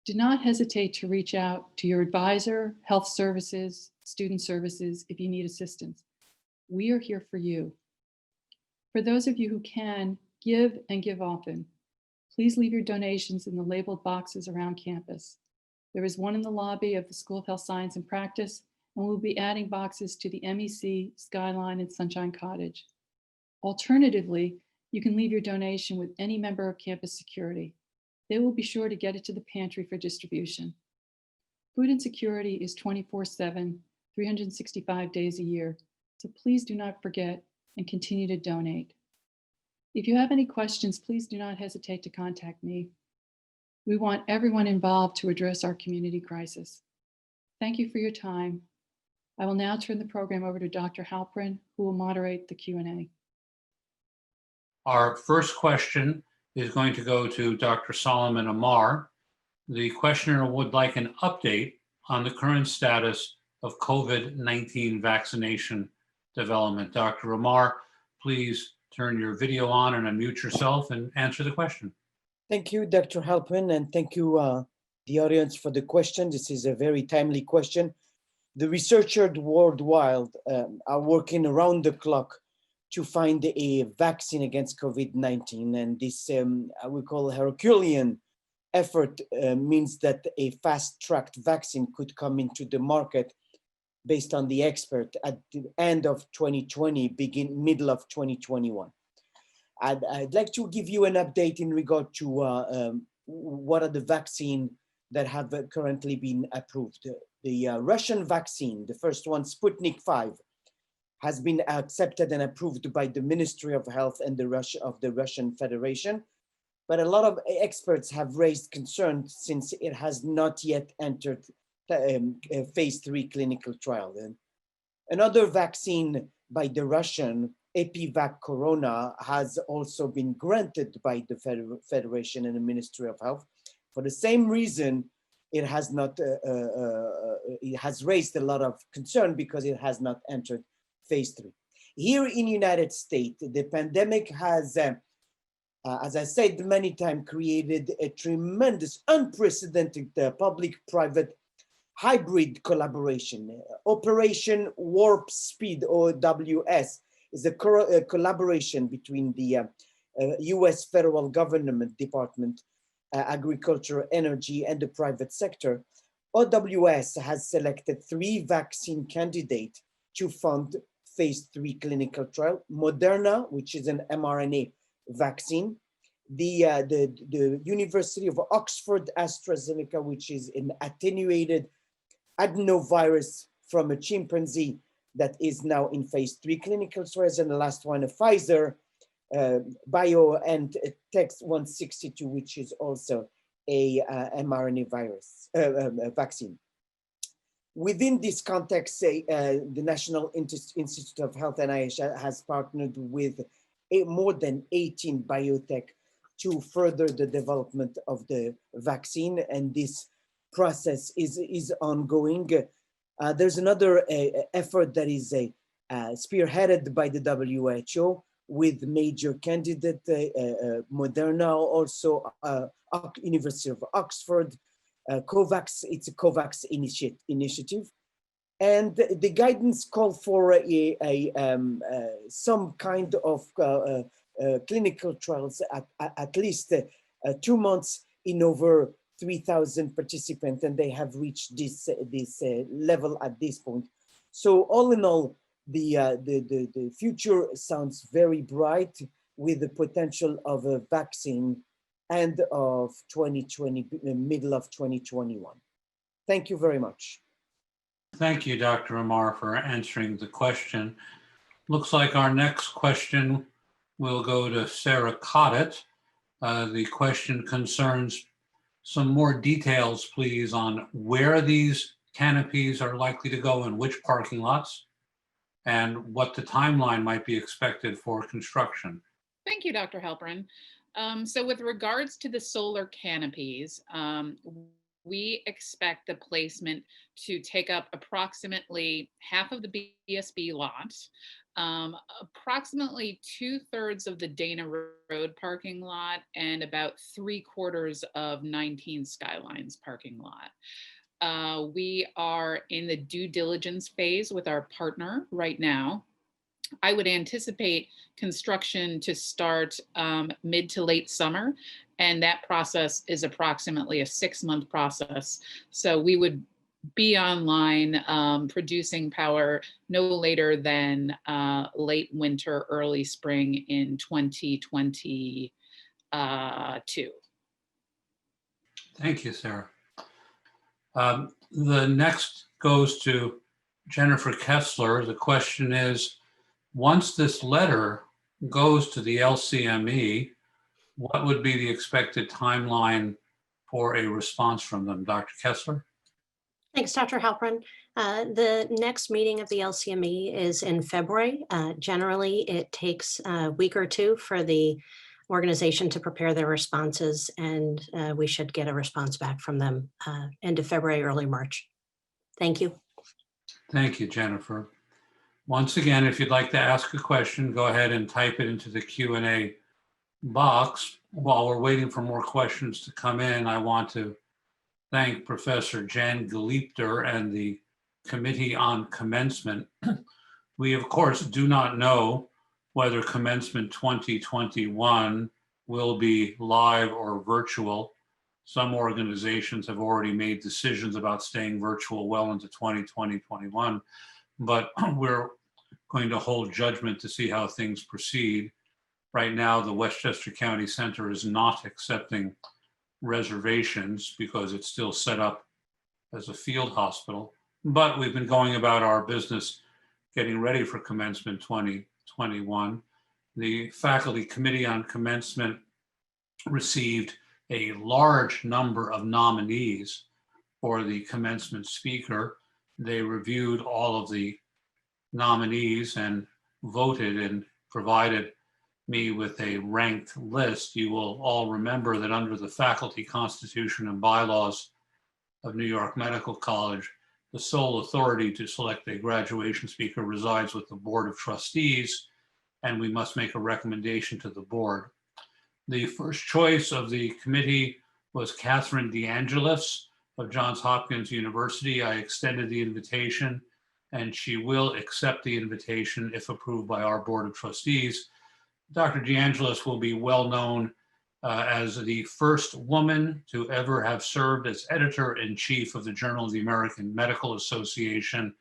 Do not hesitate to reach out to your advisor, health services, student services if you need assistance. We are here for you. For those of you who can, give and give often. Please leave your donations in the labeled boxes around campus. There is one in the lobby of the School of Health Science and Practice, and we'll be adding boxes to the MEC, Skyline, and Sunshine Cottage. Alternatively, you can leave your donation with any member of campus security. They will be sure to get it to the pantry for distribution. Food insecurity is 24/7, 365 days a year, so please do not forget and continue to donate. If you have any questions, please do not hesitate to contact me. We want everyone involved to address our community crisis. Thank you for your time. I will now turn the program over to Dr. Halprin, who will moderate the Q&A.
Our first question is going to go to Dr. Solomon Amar. The questioner would like an update on the current status of COVID-19 vaccination development. Dr. Amar, please turn your video on and unmute yourself and answer the question.
Thank you, Dr. Halpin, and thank you, the audience, for the question. This is a very timely question. The researchers worldwide are working around the clock to find a vaccine against COVID-19, and this I would call Herculean effort means that a fast-tracked vaccine could come into the market based on the expert at the end of 2020, middle of 2021. I'd like to give you an update in regard to what are the vaccines that have currently been approved. The Russian vaccine, the first one, Sputnik 5, has been accepted and approved by the Ministry of Health and the Russian Federation. But a lot of experts have raised concern since it has not yet entered phase 3 clinical trial. And another vaccine by the Russian, Epivac Corona, has also been granted by the Federation and the Ministry of Health. For the same reason, it has not. It has raised a lot of concern because it has not entered phase 3. Here in the United States, the pandemic has, as I said many times, created a tremendous, unprecedented public-private hybrid collaboration. Operation Warp Speed, OWS, is a collaboration between the US federal government department, agriculture, energy, and the private sector. OWS has selected 3 vaccine candidates to fund phase 3 clinical trial. Moderna, which is an mRNA vaccine. The University of Oxford AstraZeneca, which is an attenuated adenovirus from a chimpanzee that is now in phase 3 clinical trials. And the last one, a Pfizer BioNTech 162, which is also a mRNA virus vaccine. Within this context, the National Institute of Health, NIH, has partnered with more than 18 biotech to further the development of the vaccine, and this process is ongoing. There's another effort that is spearheaded by the WHO with major candidate, Moderna, also University of Oxford, COVAX. It's a COVAX initiative. And the guidance called for some kind of clinical trials at least 2 months in over 3,000 participants, and they have reached this level at this point. So all in all, the future sounds very bright with the potential of a vaccine end of 2020, middle of 2021. Thank you very much.
Thank you, Dr. Amar, for answering the question. Looks like our next question will go to Sarah Cottet. The question concerns some more details, please, on where these canopies are likely to go and which parking lots, and what the timeline might be expected for construction.
Thank you, Dr. Halprin. So with regards to the solar canopies, we expect the placement to take up approximately half of the BSB lot, approximately 2/3 of the Dana Road parking lot, and about 3/4 of 19 Skylines parking lot. We are in the due diligence phase with our partner right now. I would anticipate construction to start mid to late summer, and that process is approximately a 6-month process. So we would be online producing power no later than late winter, early spring in 2022.
Thank you, Sarah. The next goes to Jennifer Kessler. The question is, once this letter goes to the LCME, what would be the expected timeline for a response from them? Dr. Kessler?
Thanks, Dr. Halpern. The next meeting of the LCME is in February. Generally, it takes a week or two for the organization to prepare their responses, and we should get a response back from them end of February, early March. Thank you.
Thank you, Jennifer. Once again, if you'd like to ask a question, go ahead and type it into the Q&A box. While we're waiting for more questions to come in, I want to thank Professor Jan Geliebter and the Committee on Commencement. We, of course, do not know whether Commencement 2021 will be live or virtual. Some organizations have already made decisions about staying virtual well into 2021, but we're going to hold judgment to see how things proceed. Right now, the Westchester County Center is not accepting reservations because it's still set up as a field hospital, but we've been going about our business getting ready for Commencement 2021. The Faculty Committee on Commencement received a large number of nominees for the commencement speaker. They reviewed all of the nominees and voted and provided me with a ranked list. You will all remember that under the faculty constitution and bylaws of New York Medical College, the sole authority to select a graduation speaker resides with the Board of Trustees, and we must make a recommendation to the board. The first choice of the committee was Catherine DeAngelis of Johns Hopkins University. I extended the invitation, and she will accept the invitation if approved by our Board of Trustees. Dr. DeAngelis will be well known as the first woman to ever have served as editor-in-chief of the Journal of the American Medical Association,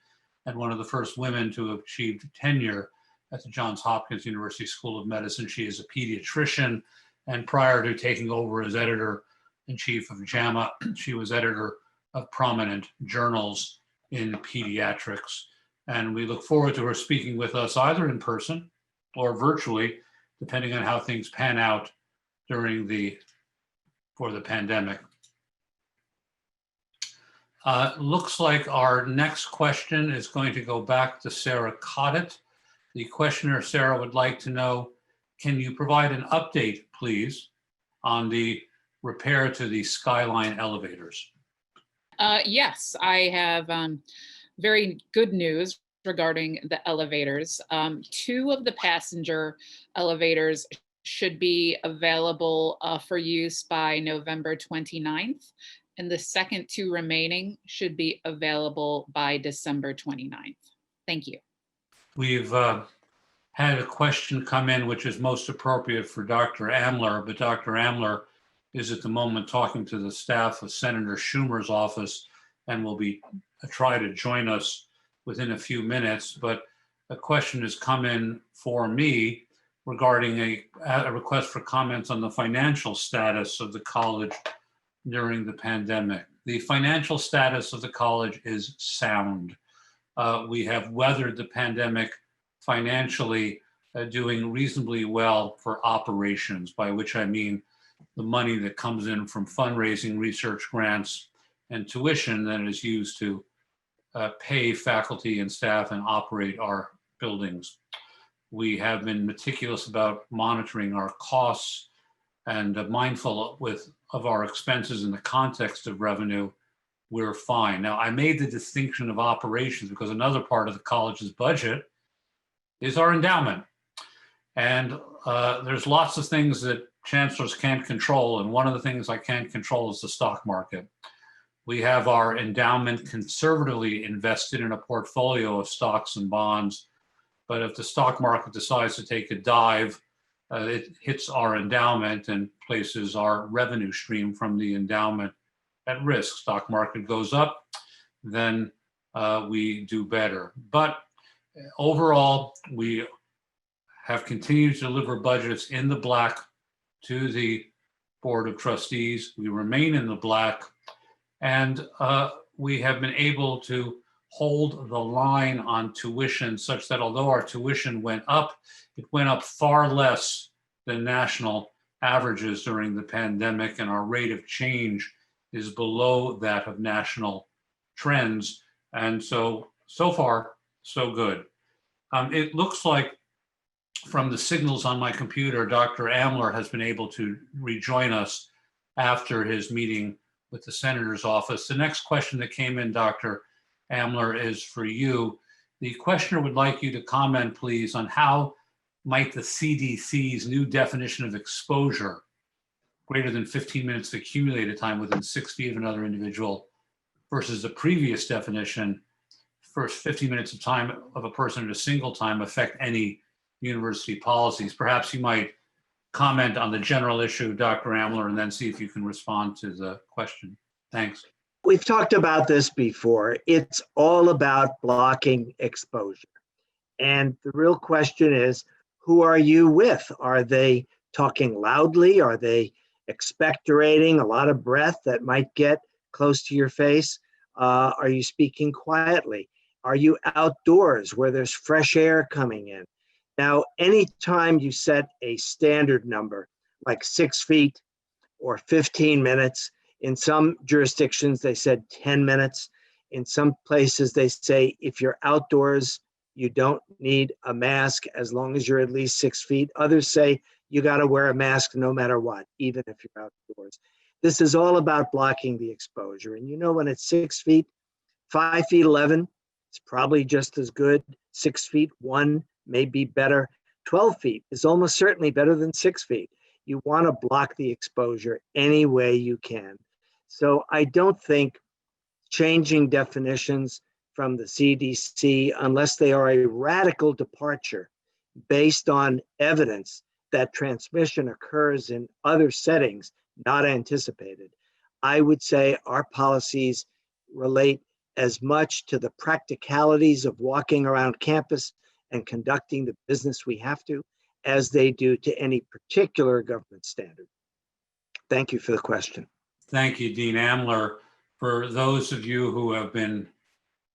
and one of the first women to have achieved tenure at the Johns Hopkins University School of Medicine. She is a pediatrician, and prior to taking over as editor-in-chief of JAMA, she was editor of prominent journals in pediatrics. And we look forward to her speaking with us either in person or virtually, depending on how things pan out for the pandemic. Looks like our next question is going to go back to Sarah Cottet. The questioner, Sarah, would like to know, can you provide an update, please, on the repair to the Skyline elevators?
Yes, I have very good news regarding the elevators. Two of the passenger elevators should be available for use by November 29th, and the second two remaining should be available by December 29th. Thank you.
We've had a question come in which is most appropriate for Dr. Amler, but Dr. Amler is at the moment talking to the staff of Senator Schumer's office and will be try to join us within a few minutes. But a question has come in for me regarding a request for comments on the financial status of the college during the pandemic. The financial status of the college is sound. We have weathered the pandemic financially, doing reasonably well for operations, by which I mean the money that comes in from fundraising, research grants, and tuition that is used to pay faculty and staff and operate our buildings. We have been meticulous about monitoring our costs and mindful of our expenses in the context of revenue. We're fine. Now, I made the distinction of operations because another part of the college's budget is our endowment. And there's lots of things that chancellors can't control, and one of the things I can't control is the stock market. We have our endowment conservatively invested in a portfolio of stocks and bonds, but if the stock market decides to take a dive, it hits our endowment and places our revenue stream from the endowment at risk. Stock market goes up, then we do better. But overall, we have continued to deliver budgets in the black to the Board of Trustees. We remain in the black. And we have been able to hold the line on tuition such that although our tuition went up, it went up far less than national averages during the pandemic, and our rate of change is below that of national trends. And so far, so good. It looks like from the signals on my computer, Dr. Amler has been able to rejoin us after his meeting with the senator's office. The next question that came in, Dr. Amler, is for you. The questioner would like you to comment, please, on how might the CDC's new definition of exposure, greater than 15 minutes of accumulated time within 6 feet of another individual, versus the previous definition, first 15 minutes of time of a person at a single time, affect any university policies. Perhaps you might comment on the general issue, Dr. Amler, and then see if you can respond to the question. Thanks.
We've talked about this before. It's all about blocking exposure. And the real question is, who are you with? Are they talking loudly? Are they expectorating a lot of breath that might get close to your face? Are you speaking quietly? Are you outdoors where there's fresh air coming in? Now, anytime you set a standard number, like 6 feet or 15 minutes, in some jurisdictions, they said 10 minutes. In some places, they say if you're outdoors, you don't need a mask as long as you're at least 6 feet. Others say you got to wear a mask no matter what, even if you're outdoors. This is all about blocking the exposure. And you know, when it's 6 feet, 5 feet 11, it's probably just as good. 6 feet 1 may be better. 12 feet is almost certainly better than 6 feet. You want to block the exposure any way you can. So I don't think changing definitions from the CDC, unless they are a radical departure based on evidence that transmission occurs in other settings not anticipated, I would say our policies relate as much to the practicalities of walking around campus and conducting the business we have to, as they do to any particular government standard. Thank you for the question.
Thank you, Dean Amler. For those of you who have been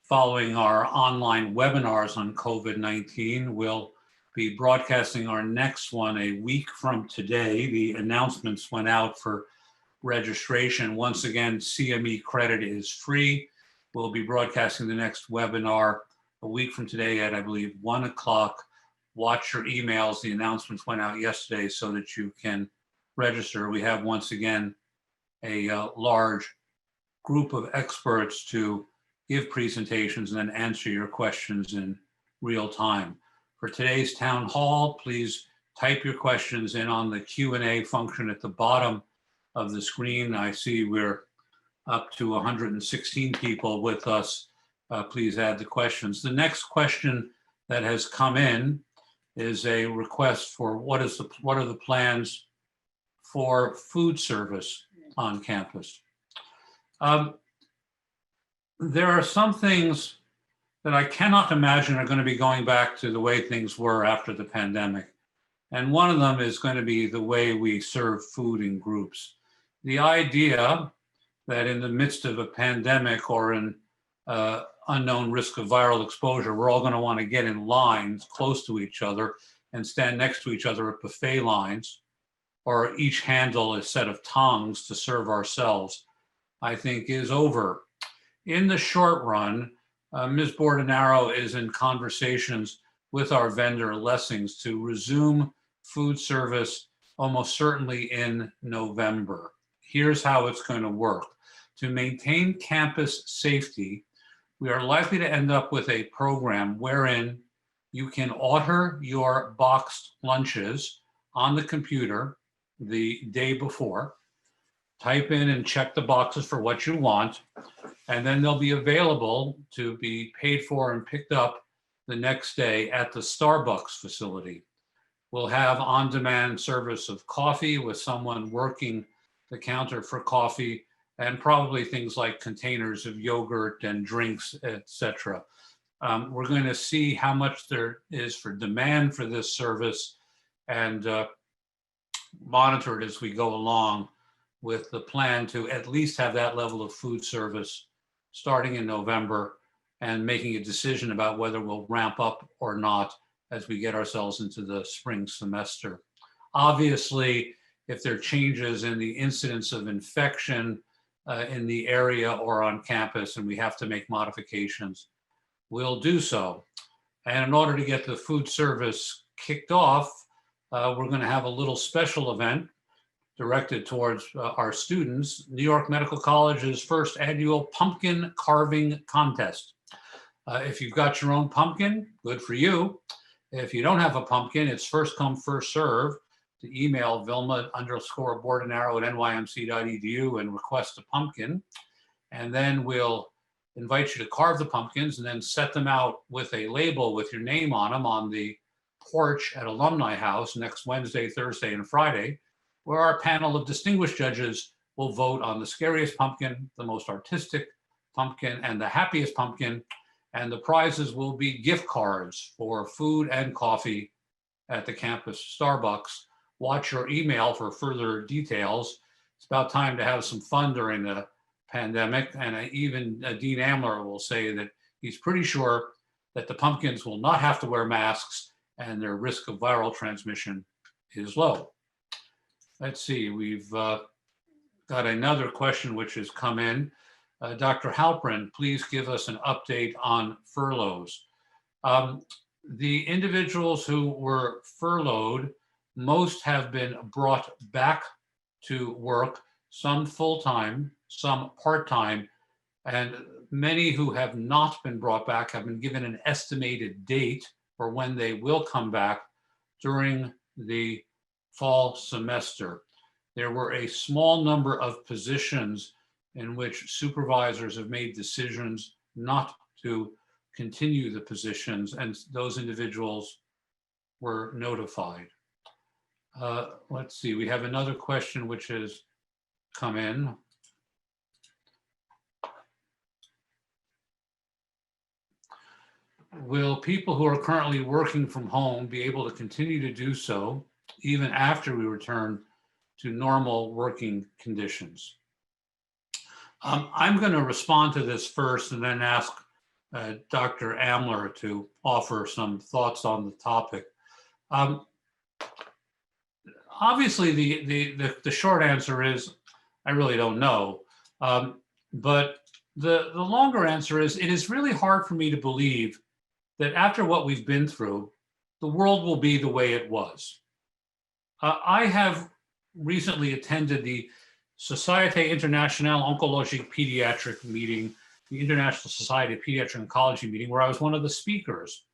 following our online webinars on COVID-19, we'll be broadcasting our next one a week from today. The announcements went out for registration. Once again, CME credit is free. We'll be broadcasting the next webinar a week from today at, I believe, 1 o'clock. Watch your emails. The announcements went out yesterday so that you can register. We have, once again, a large group of experts to give presentations and then answer your questions in real time. For today's town hall, please type your questions in on the Q&A function at the bottom of the screen. I see we're up to 116 people with us. Please add the questions. The next question that has come in is a request for what are the plans for food service on campus. There are some things that I cannot imagine are going to be going back to the way things were after the pandemic. And one of them is going to be the way we serve food in groups. The idea that in the midst of a pandemic or an unknown risk of viral exposure, we're all going to want to get in lines close to each other and stand next to each other at buffet lines, or each handle a set of tongs to serve ourselves, I think is over. In the short run, Ms. Bordenaro is in conversations with our vendor Lessings to resume food service almost certainly in November. Here's how it's going to work. To maintain campus safety, we are likely to end up with a program wherein you can order your boxed lunches on the computer the day before, type in and check the boxes for what you want, and then they'll be available to be paid for and picked up the next day at the Starbucks facility. We'll have on-demand service of coffee with someone working the counter for coffee, and probably things like containers of yogurt and drinks, etc. We're going to see how much there is for demand for this service and monitor it as we go along, with the plan to at least have that level of food service starting in November and making a decision about whether we'll ramp up or not as we get ourselves into the spring semester. Obviously, if there are changes in the incidence of infection in the area or on campus and we have to make modifications, we'll do so. And in order to get the food service kicked off, we're going to have a little special event directed towards our students. New York Medical College's first annual pumpkin carving contest. If you've got your own pumpkin, good for you. If you don't have a pumpkin, it's first come, first serve. To email vilma_board_and_arrow@nymc.edu and request a pumpkin. And then we'll invite you to carve the pumpkins and then set them out with a label with your name on them on the porch at Alumni House next Wednesday, Thursday, and Friday, where our panel of distinguished judges will vote on the scariest pumpkin, the most artistic pumpkin, and the happiest pumpkin. And the prizes will be gift cards for food and coffee at the campus Starbucks. Watch your email for further details. It's about time to have some fun during the pandemic. And even Dean Amler will say that he's pretty sure that the pumpkins will not have to wear masks and their risk of viral transmission is low. Let's see, we've got another question which has come in. Dr. Halprin, please give us an update on furloughs. The individuals who were furloughed, most have been brought back to work, some full-time, some part-time, and many who have not been brought back have been given an estimated date for when they will come back during the fall semester. There were a small number of positions in which supervisors have made decisions not to continue the positions, and those individuals were notified. Let's see, we have another question which has come in. Will people who are currently working from home be able to continue to do so even after we return to normal working conditions? I'm going to respond to this first and then ask Dr. Amler to offer some thoughts on the topic. Obviously, the short answer is I really don't know. But the longer answer is it is really hard for me to believe that after what we've been through, the world will be the way it was. I have recently attended the Société Internationale Oncologique Pédiatrique meeting, the International Society of Pediatric Oncology meeting, where I was one of the speakers.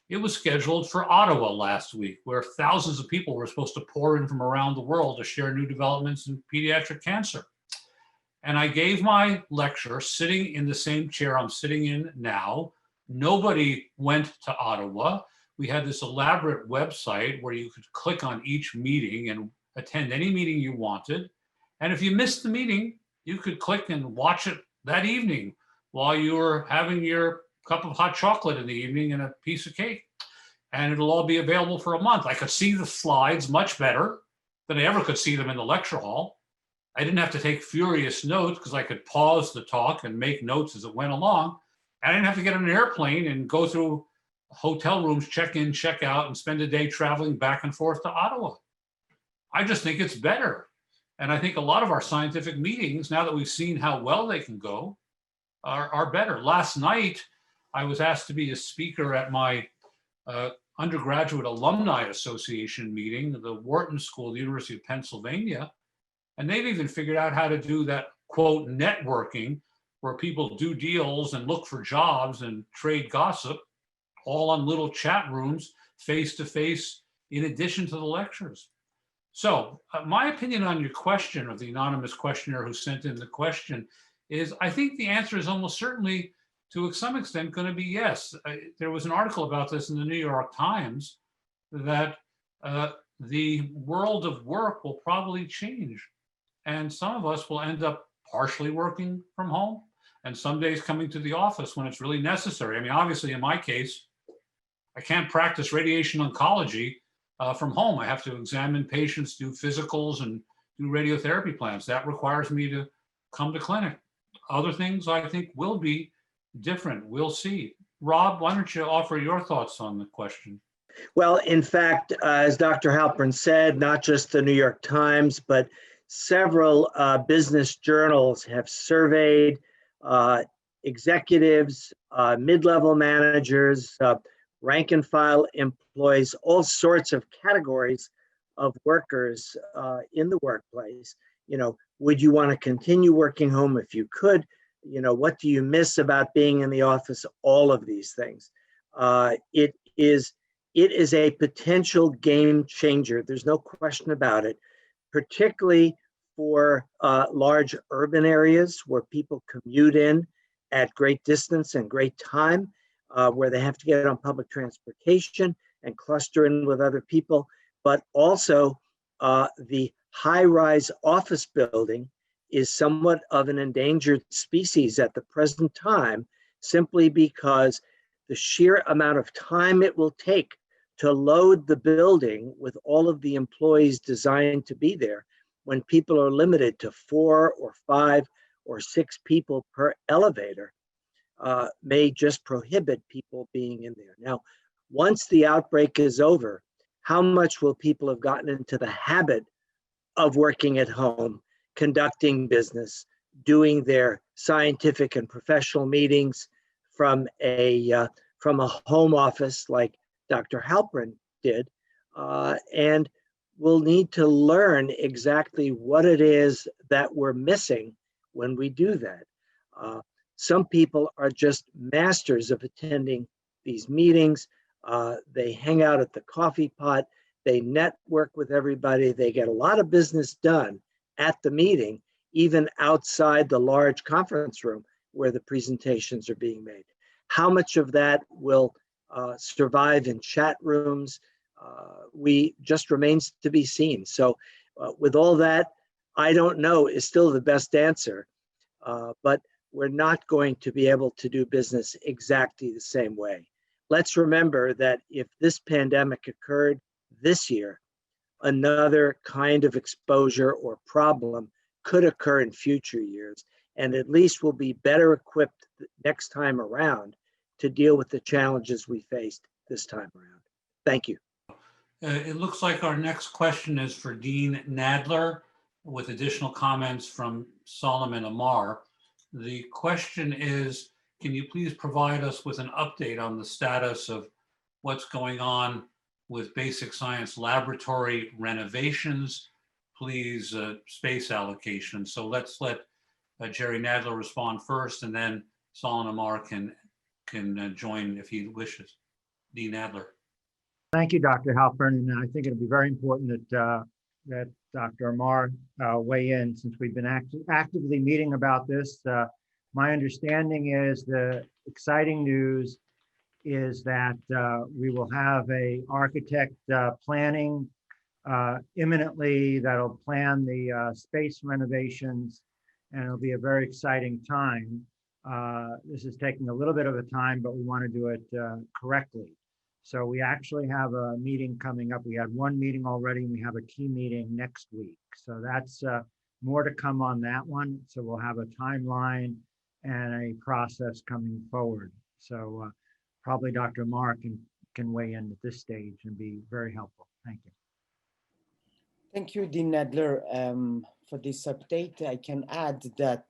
It was scheduled for Ottawa last week, where thousands of people were supposed to pour in from around the world to share new developments in pediatric cancer. And I gave my lecture sitting in the same chair I'm sitting in now. Nobody went to Ottawa. We had this elaborate website where you could click on each meeting and attend any meeting you wanted. And if you missed the meeting, you could click and watch it that evening while you were having your cup of hot chocolate in the evening and a piece of cake. And it'll all be available for a month. I could see the slides much better than I ever could see them in the lecture hall. I didn't have to take furious notes because I could pause the talk and make notes as it went along. I didn't have to get on an airplane and go through hotel rooms, check in, check out, and spend a day traveling back and forth to Ottawa. I just think it's better. And I think a lot of our scientific meetings, now that we've seen how well they can go, are better. Last night, I was asked to be a speaker at my undergraduate alumni association meeting, the Wharton School, the University of Pennsylvania. And they've even figured out how to do that, quote, networking, where people do deals and look for jobs and trade gossip, all on little chat rooms, face-to-face, in addition to the lectures. So my opinion on your question, of the anonymous questioner who sent in the question, is I think the answer is almost certainly, to some extent, going to be yes. There was an article about this in the New York Times that the world of work will probably change. And some of us will end up partially working from home and some days coming to the office when it's really necessary. I mean, obviously, in my case, I can't practice radiation oncology from home. I have to examine patients, do physicals, and do radiotherapy plans. That requires me to come to clinic. other things I think will be different. We'll see. Rob, why don't you offer your thoughts on the question?
Well, in fact, as Dr. Halpern said, not just the New York Times, but several business journals have surveyed executives, mid-level managers, rank and file employees, all sorts of categories of workers in the workplace. You know, would you want to continue working home if you could? You know, what do you miss about being in the office? All of these things. It is a potential game changer. There's no question about it, particularly for large urban areas where people commute in at great distance and great time, where they have to get on public transportation and cluster in with other people. But also the high-rise office building is somewhat of an endangered species at the present time, simply because the sheer amount of time it will take to load the building with all of the employees designed to be there, when people are limited to 4 or 5 or 6 people per elevator, may just prohibit people being in there. Now, once the outbreak is over, how much will people have gotten into the habit of working at home, conducting business, doing their scientific and professional meetings from a home office like Dr. Halpern did, and we'll need to learn exactly what it is that we're missing when we do that. Some people are just masters of attending these meetings. They hang out at the coffee pot, they network with everybody, they get a lot of business done at the meeting, even outside the large conference room where the presentations are being made. How much of that will survive in chat rooms? We just remains to be seen. So with all that, I don't know is still the best answer, but we're not going to be able to do business exactly the same way. Let's remember that if this pandemic occurred this year, another kind of exposure or problem could occur in future years, and at least we'll be better equipped next time around to deal with the challenges we faced this time around. Thank you.
It looks like our next question is for Dean Nadler, with additional comments from Solomon Amar. The question is, can you please provide us with an update on the status of what's going on with basic science laboratory renovations, please space allocation. So let's let Jerry Nadler respond first, and then Solomon Amar can join if he wishes. Dean Nadler.
Thank you, Dr. Halpern, and I think it'll be very important that Dr. Amar weigh in, since we've been actively meeting about this. My understanding is the exciting news is that we will have a architect planning imminently that'll plan the space renovations, and it'll be a very exciting time. This is taking a little bit of a time, but we want to do it correctly. So we actually have a meeting coming up. We had one meeting already, and we have a key meeting next week. So that's more to come on that one. So we'll have a timeline and a process coming forward. So probably Dr. Amar can weigh in at this stage and be very helpful. Thank you.
Thank you, Dean Nadler, for this update. I can add that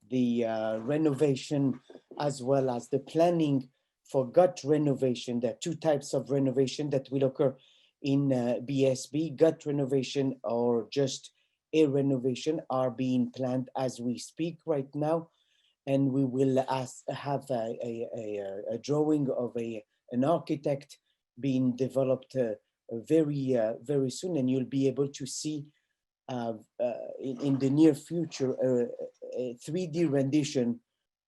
the renovation, as well as the planning for gut renovation, there are two types of renovation that will occur in BSB. Gut renovation or just a renovation are being planned as we speak right now. And we will have a drawing of an architect being developed very soon, and you'll be able to see in the near future a 3D rendition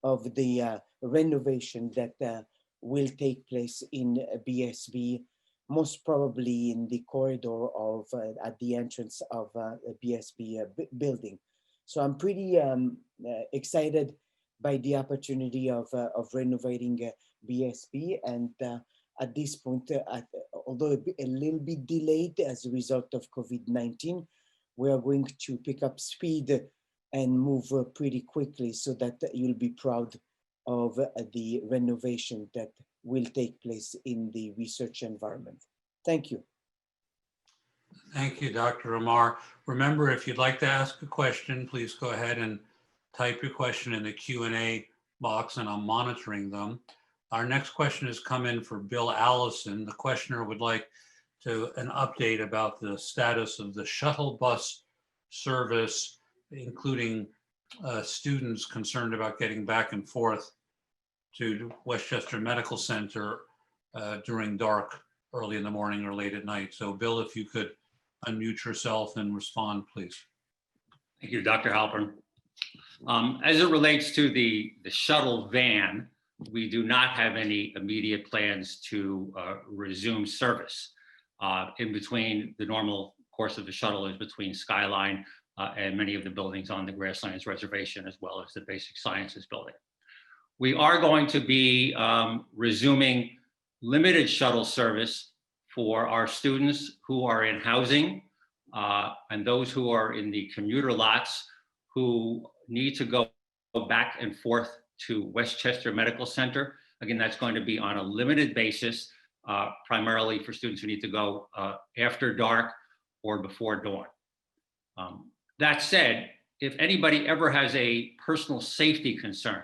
of the renovation that will take place in BSB, most probably in the corridor of at the entrance of a BSB building. So I'm pretty excited by the opportunity of renovating BSB, and at this point, although a little bit delayed as a result of COVID-19, we are going to pick up speed and move pretty quickly so that you'll be proud of the renovation that will take place in the research environment. Thank you.
Thank you, Dr. Amar. Remember, if you'd like to ask a question, please go ahead and type your question in the Q&A box, and I'm monitoring them. Our next question has come in for Bill Allison. The questioner would like an update about the status of the shuttle bus service, including students concerned about getting back and forth to Westchester Medical Center during dark, early in the morning or late at night. So Bill, if you could unmute yourself and respond, please.
Thank you, Dr. Halpern. As it relates to the shuttle van, we do not have any immediate plans to resume service. In between, the normal course of the shuttle is between Skyline and many of the buildings on the Grasslands Reservation, as well as the Basic Sciences building. We are going to be resuming limited shuttle service for our students who are in housing and those who are in the commuter lots who need to go back and forth to Westchester Medical Center. Again, that's going to be on a limited basis, primarily for students who need to go after dark or before dawn. That said, if anybody ever has a personal safety concern,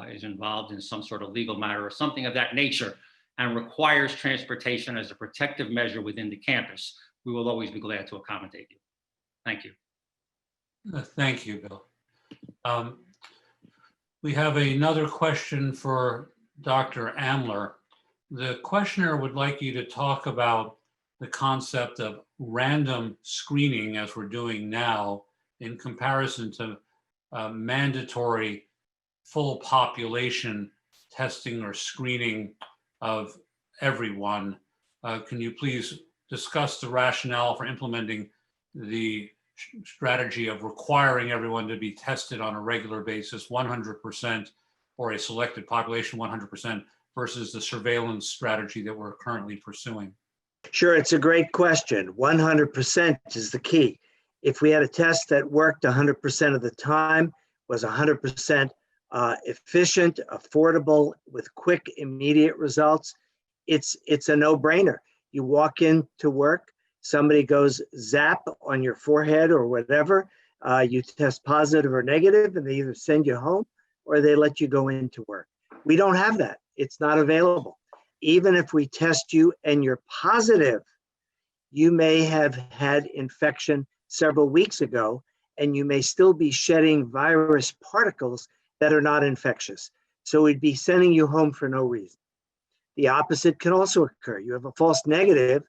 is involved in some sort of legal matter or something of that nature, and requires transportation as a protective measure within the campus, we will always be glad to accommodate you. Thank you.
Thank you, Bill. We have another question for Dr. Amler. The questioner would like you to talk about the concept of random screening, as we're doing now, in comparison to mandatory full population testing or screening of everyone. Can you please discuss the rationale for implementing the strategy of requiring everyone to be tested on a regular basis, 100%, or a selected population 100%, versus the surveillance strategy that we're currently pursuing?
Sure, it's a great question. 100% is the key. If we had a test that worked 100% of the time, was 100% efficient, affordable, with quick, immediate results, it's a no-brainer. You walk into work, somebody goes zap on your forehead or whatever, you test positive or negative, and they either send you home or they let you go into work. We don't have that. It's not available. Even if we test you and you're positive, you may have had infection several weeks ago, and you may still be shedding virus particles that are not infectious. So we'd be sending you home for no reason. The opposite can also occur. You have a false negative,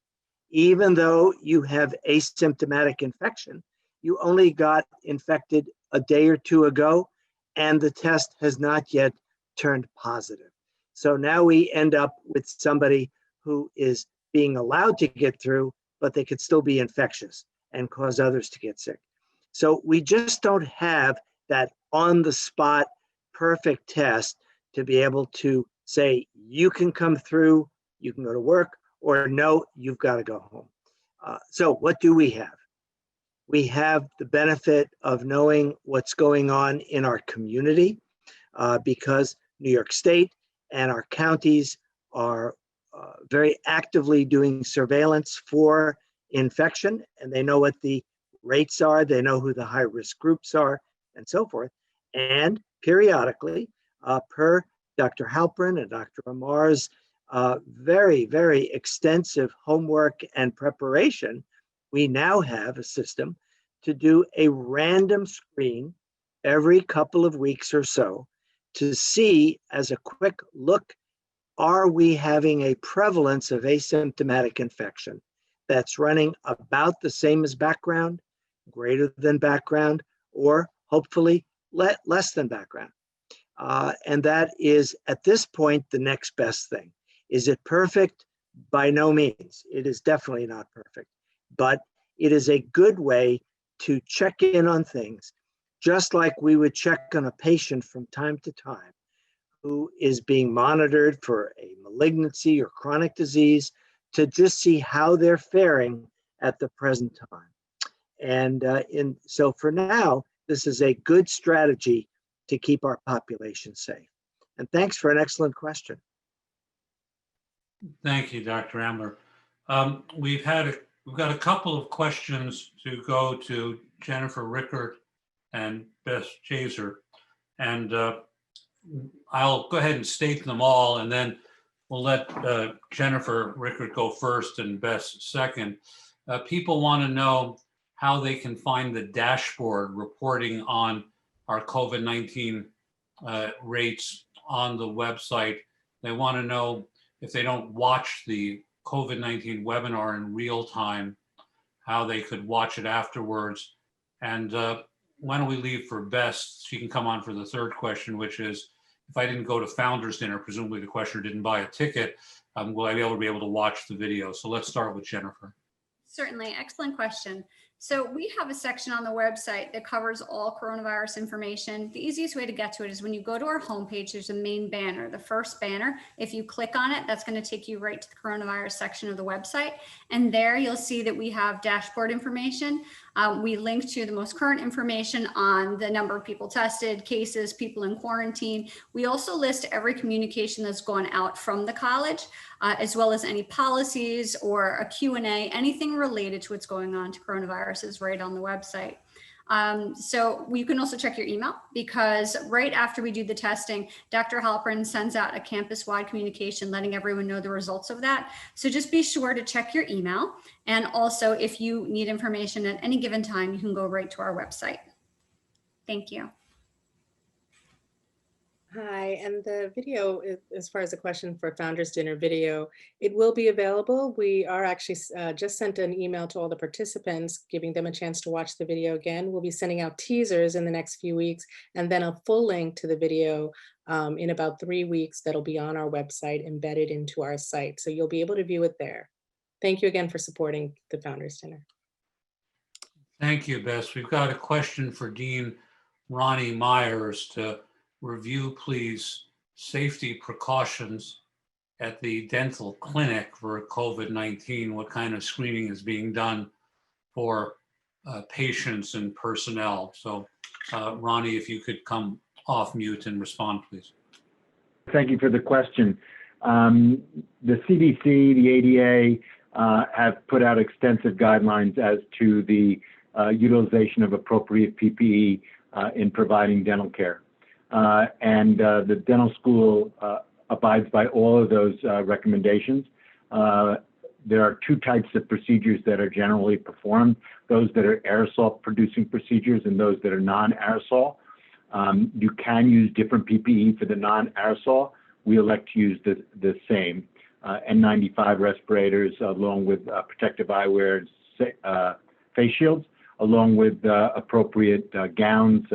even though you have asymptomatic infection, you only got infected a day or two ago, and the test has not yet turned positive. So now we end up with somebody who is being allowed to get through, but they could still be infectious and cause others to get sick. So we just don't have that on-the-spot perfect test to be able to say, you can come through, you can go to work, or no, you've got to go home. So what do we have? We have the benefit of knowing what's going on in our community because New York State and our counties are very actively doing surveillance for infection, and they know what the rates are, they know who the high-risk groups are, and so forth. And periodically, per Dr. Halpern and Dr. Amar's very, very extensive homework and preparation, we now have a system to do a random screen every couple of weeks or so to see, as a quick look, are we having a prevalence of asymptomatic infection that's running about the same as background, greater than background, or hopefully less than background. And that is, at this point, the next best thing. Is it perfect? By no means. It is definitely not perfect. But it is a good way to check in on things, just like we would check on a patient from time to time who is being monitored for a malignancy or chronic disease, to just see how they're faring at the present time. And so for now, This is a good strategy to keep our population safe. And thanks for an excellent question.
Thank you, Dr. Ambler. We've got a couple of questions to go to Jennifer Rickert and Bess Chaser. And I'll go ahead and state them all, and then we'll let Jennifer Rickert go first and Bess second. People want to know how they can find the dashboard reporting on our COVID-19 rates on the website. They want to know if they don't watch the COVID-19 webinar in real time, how they could watch it afterwards. And why don't we leave for Bess? She can come on for the third question, which is, if I didn't go to Founders Dinner, presumably the questioner didn't buy a ticket, will I be able to watch the video? So let's start with Jennifer.
Certainly, excellent question. So we have a section on the website that covers all coronavirus information. The easiest way to get to it is when you go to our homepage, there's a main banner, the first banner. If you click on it, that's going to take you right to the coronavirus section of the website. And there you'll see that we have dashboard information. We link to the most current information on the number of people tested, cases, people in quarantine. We also list every communication that's gone out from the college, as well as any policies or a Q&A, anything related to what's going on to coronavirus is right on the website. So you can also check your email, because right after we do the testing, Dr. Halpern sends out a campus-wide communication letting everyone know the results of that. So just be sure to check your email. And also, if you need information at any given time, you can go right to our website. Thank you.
Hi, and the video, as far as the question for Founders Dinner video, it will be available. We are actually just sent an email to all the participants, giving them a chance to watch the video again. We'll be sending out teasers in the next few weeks, and then a full link to the video in about 3 weeks that'll be on our website, embedded into our site. So you'll be able to view it there. Thank you again for supporting the Founders Dinner.
Thank you, Bess. We've got a question for Dean Ronnie Myers to review, please, safety precautions at the dental clinic for COVID-19. What kind of screening is being done for patients and personnel? So Ronnie, if you could come off mute and respond, please.
Thank you for the question. The CDC, the ADA have put out extensive guidelines as to the utilization of appropriate PPE in providing dental care. And the dental school abides by all of those recommendations. There are two types of procedures that are generally performed, those that are aerosol producing procedures and those that are non-aerosol. You can use different PPE for the non-aerosol. We elect to use the same. N95 respirators along with protective eyewear, face shields, along with appropriate gowns,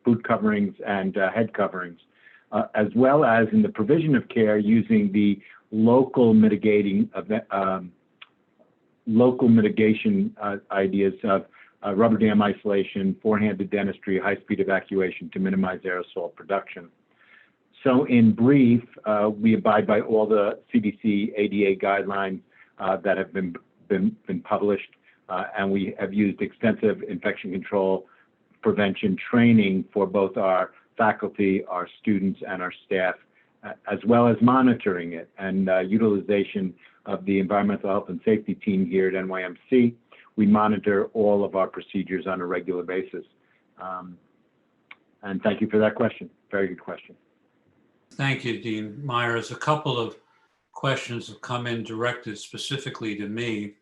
boot coverings, and head coverings, as well as in the provision of care using the local mitigation ideas of rubber dam isolation, four-handed dentistry, high-speed evacuation to minimize aerosol production. So in brief, we abide by all the CDC ADA guidelines that have been published, and we have used extensive infection control prevention training for both our faculty, our students, and our staff, as well as monitoring it and utilization of the environmental health and safety team here at NYMC. We monitor all of our procedures on a regular basis. And thank you for that question. Very good question.
Thank you, Dean Myers. A couple of questions have come in directed specifically to me.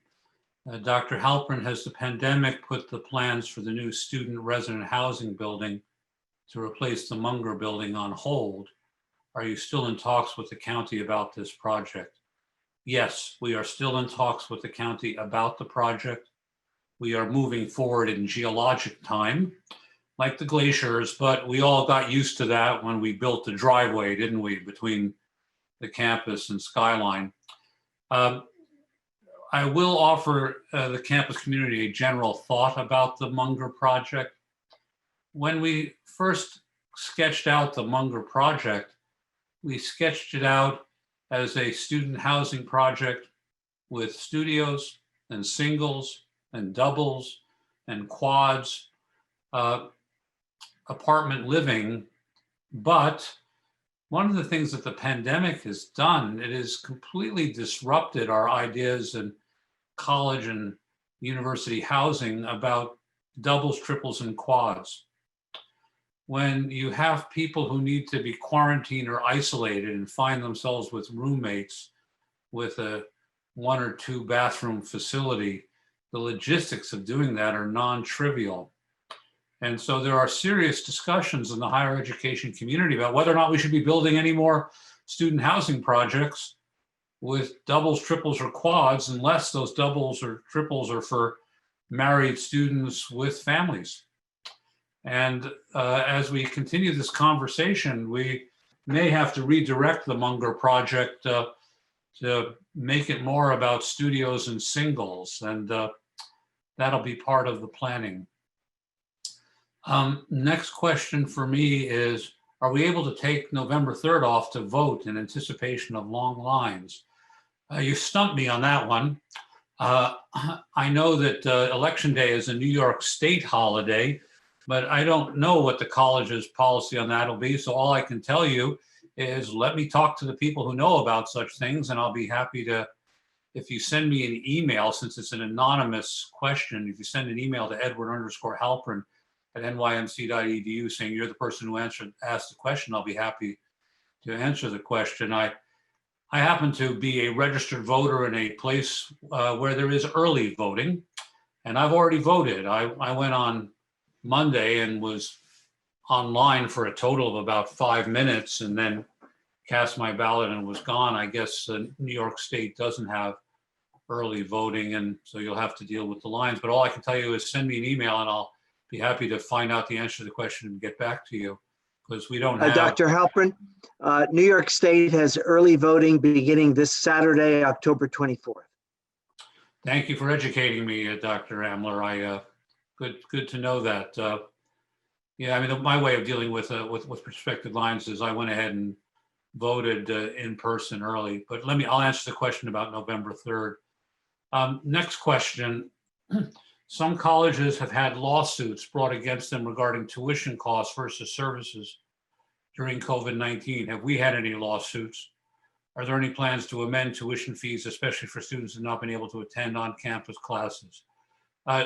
Dr. Halpern, has the pandemic put the plans for the new student resident housing building to replace the Munger building on hold? Are you still in talks with the county about this project? Yes, we are still in talks with the county about the project. We are moving forward in geologic time, like the glaciers, but we all got used to that when we built the driveway, didn't we, between the campus and Skyline. I will offer the campus community a general thought about the Munger project. When we first sketched out the Munger project, we sketched it out as a student housing project with studios and singles and doubles and quads. apartment living, but one of the things that the pandemic has done, it has completely disrupted our ideas in college and university housing about doubles, triples, and quads. When you have people who need to be quarantined or isolated and find themselves with roommates with a 1 or 2 bathroom facility, the logistics of doing that are non-trivial. And so there are serious discussions in the higher education community about whether or not we should be building any more student housing projects with doubles, triples, or quads, unless those doubles or triples are for married students with families. And as we continue this conversation, we may have to redirect the Munger project to make it more about studios and singles, and that'll be part of the planning. Next question for me is, are we able to take November 3rd off to vote in anticipation of long lines? You stumped me on that one. I know that Election Day is a New York State holiday, but I don't know what the college's policy on that will be. So all I can tell you is let me talk to the people who know about such things, and I'll be happy to, if you send me an email, since it's an anonymous question, if you send an email to edward_halpern@nymc.edu saying you're the person who asked the question, I'll be happy to answer the question. I happen to be a registered voter in a place where there is early voting, and I've already voted. I went on Monday and was online for a total of about 5 minutes and then cast my ballot and was gone. I guess New York State doesn't have early voting, and so you'll have to deal with the lines. But all I can tell you is send me an email and I'll be happy to find out the answer to the question and get back to you, because we don't have.
Dr. Halpern, New York State has early voting beginning this Saturday, October 24th.
Thank you for educating me, Dr. Amler. Good to know that. Yeah, I mean, my way of dealing with prospective lines is I went ahead and voted in person early. But I'll answer the question about November 3rd. Next question. Some colleges have had lawsuits brought against them regarding tuition costs versus services during COVID-19. Have we had any lawsuits? Are there any plans to amend tuition fees, especially for students who have not been able to attend on-campus classes?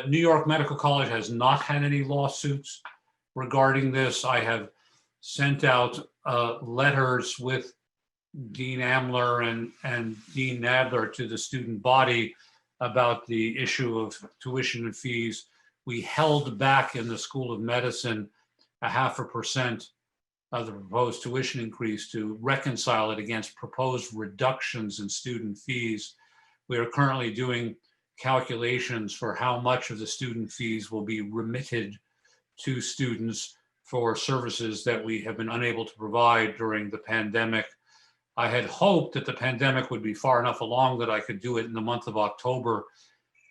New York Medical College has not had any lawsuits regarding this. I have sent out letters with Dean Amler and Dean Nadler to the student body about the issue of tuition and fees. We held back in the School of Medicine 0.5% of the proposed tuition increase to reconcile it against proposed reductions in student fees. We are currently doing calculations for how much of the student fees will be remitted to students for services that we have been unable to provide during the pandemic. I had hoped that the pandemic would be far enough along that I could do it in the month of October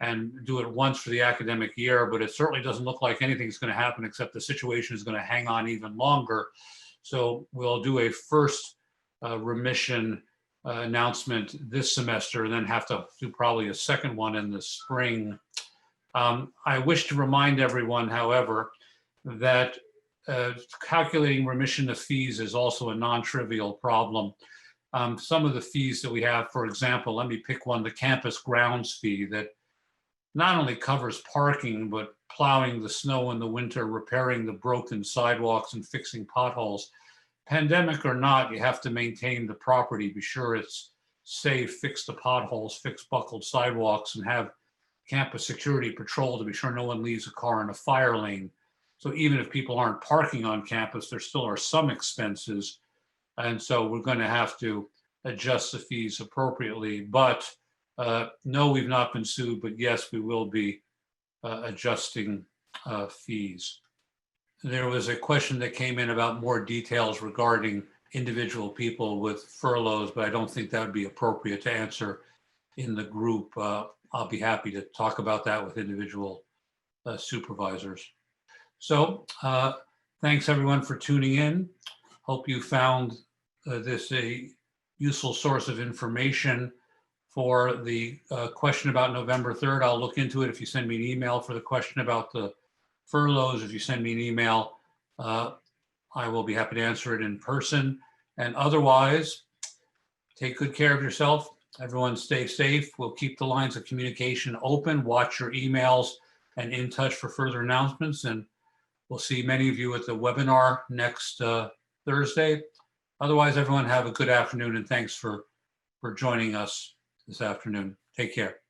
and do it once for the academic year, but it certainly doesn't look like anything's going to happen except the situation is going to hang on even longer. So we'll do a first remission announcement this semester and then have to do probably a second one in the spring. I wish to remind everyone, however, that calculating remission of fees is also a non-trivial problem. Some of the fees that we have, for example, let me pick one, the campus grounds fee that not only covers parking, but plowing the snow in the winter, repairing the broken sidewalks and fixing potholes. Pandemic or not, you have to maintain the property, be sure it's safe, fix the potholes, fix buckled sidewalks, and have campus security patrol to be sure no one leaves a car in a fire lane. So even if people aren't parking on campus, there still are some expenses. And so we're going to have to adjust the fees appropriately. But no, we've not been sued, but yes, we will be adjusting fees. There was a question that came in about more details regarding individual people with furloughs, but I don't think that would be appropriate to answer in the group. I'll be happy to talk about that with individual supervisors. So thanks everyone for tuning in. Hope you found this a useful source of information for the question about November 3rd. I'll look into it if you send me an email for the question about the furloughs. If you send me an email I will be happy to answer it in person. And otherwise, take good care of yourself. Everyone stay safe. We'll keep the lines of communication open. Watch your emails and in touch for further announcements. And we'll see many of you at the webinar next Thursday. Otherwise, everyone have a good afternoon and thanks for joining us this afternoon. Take care.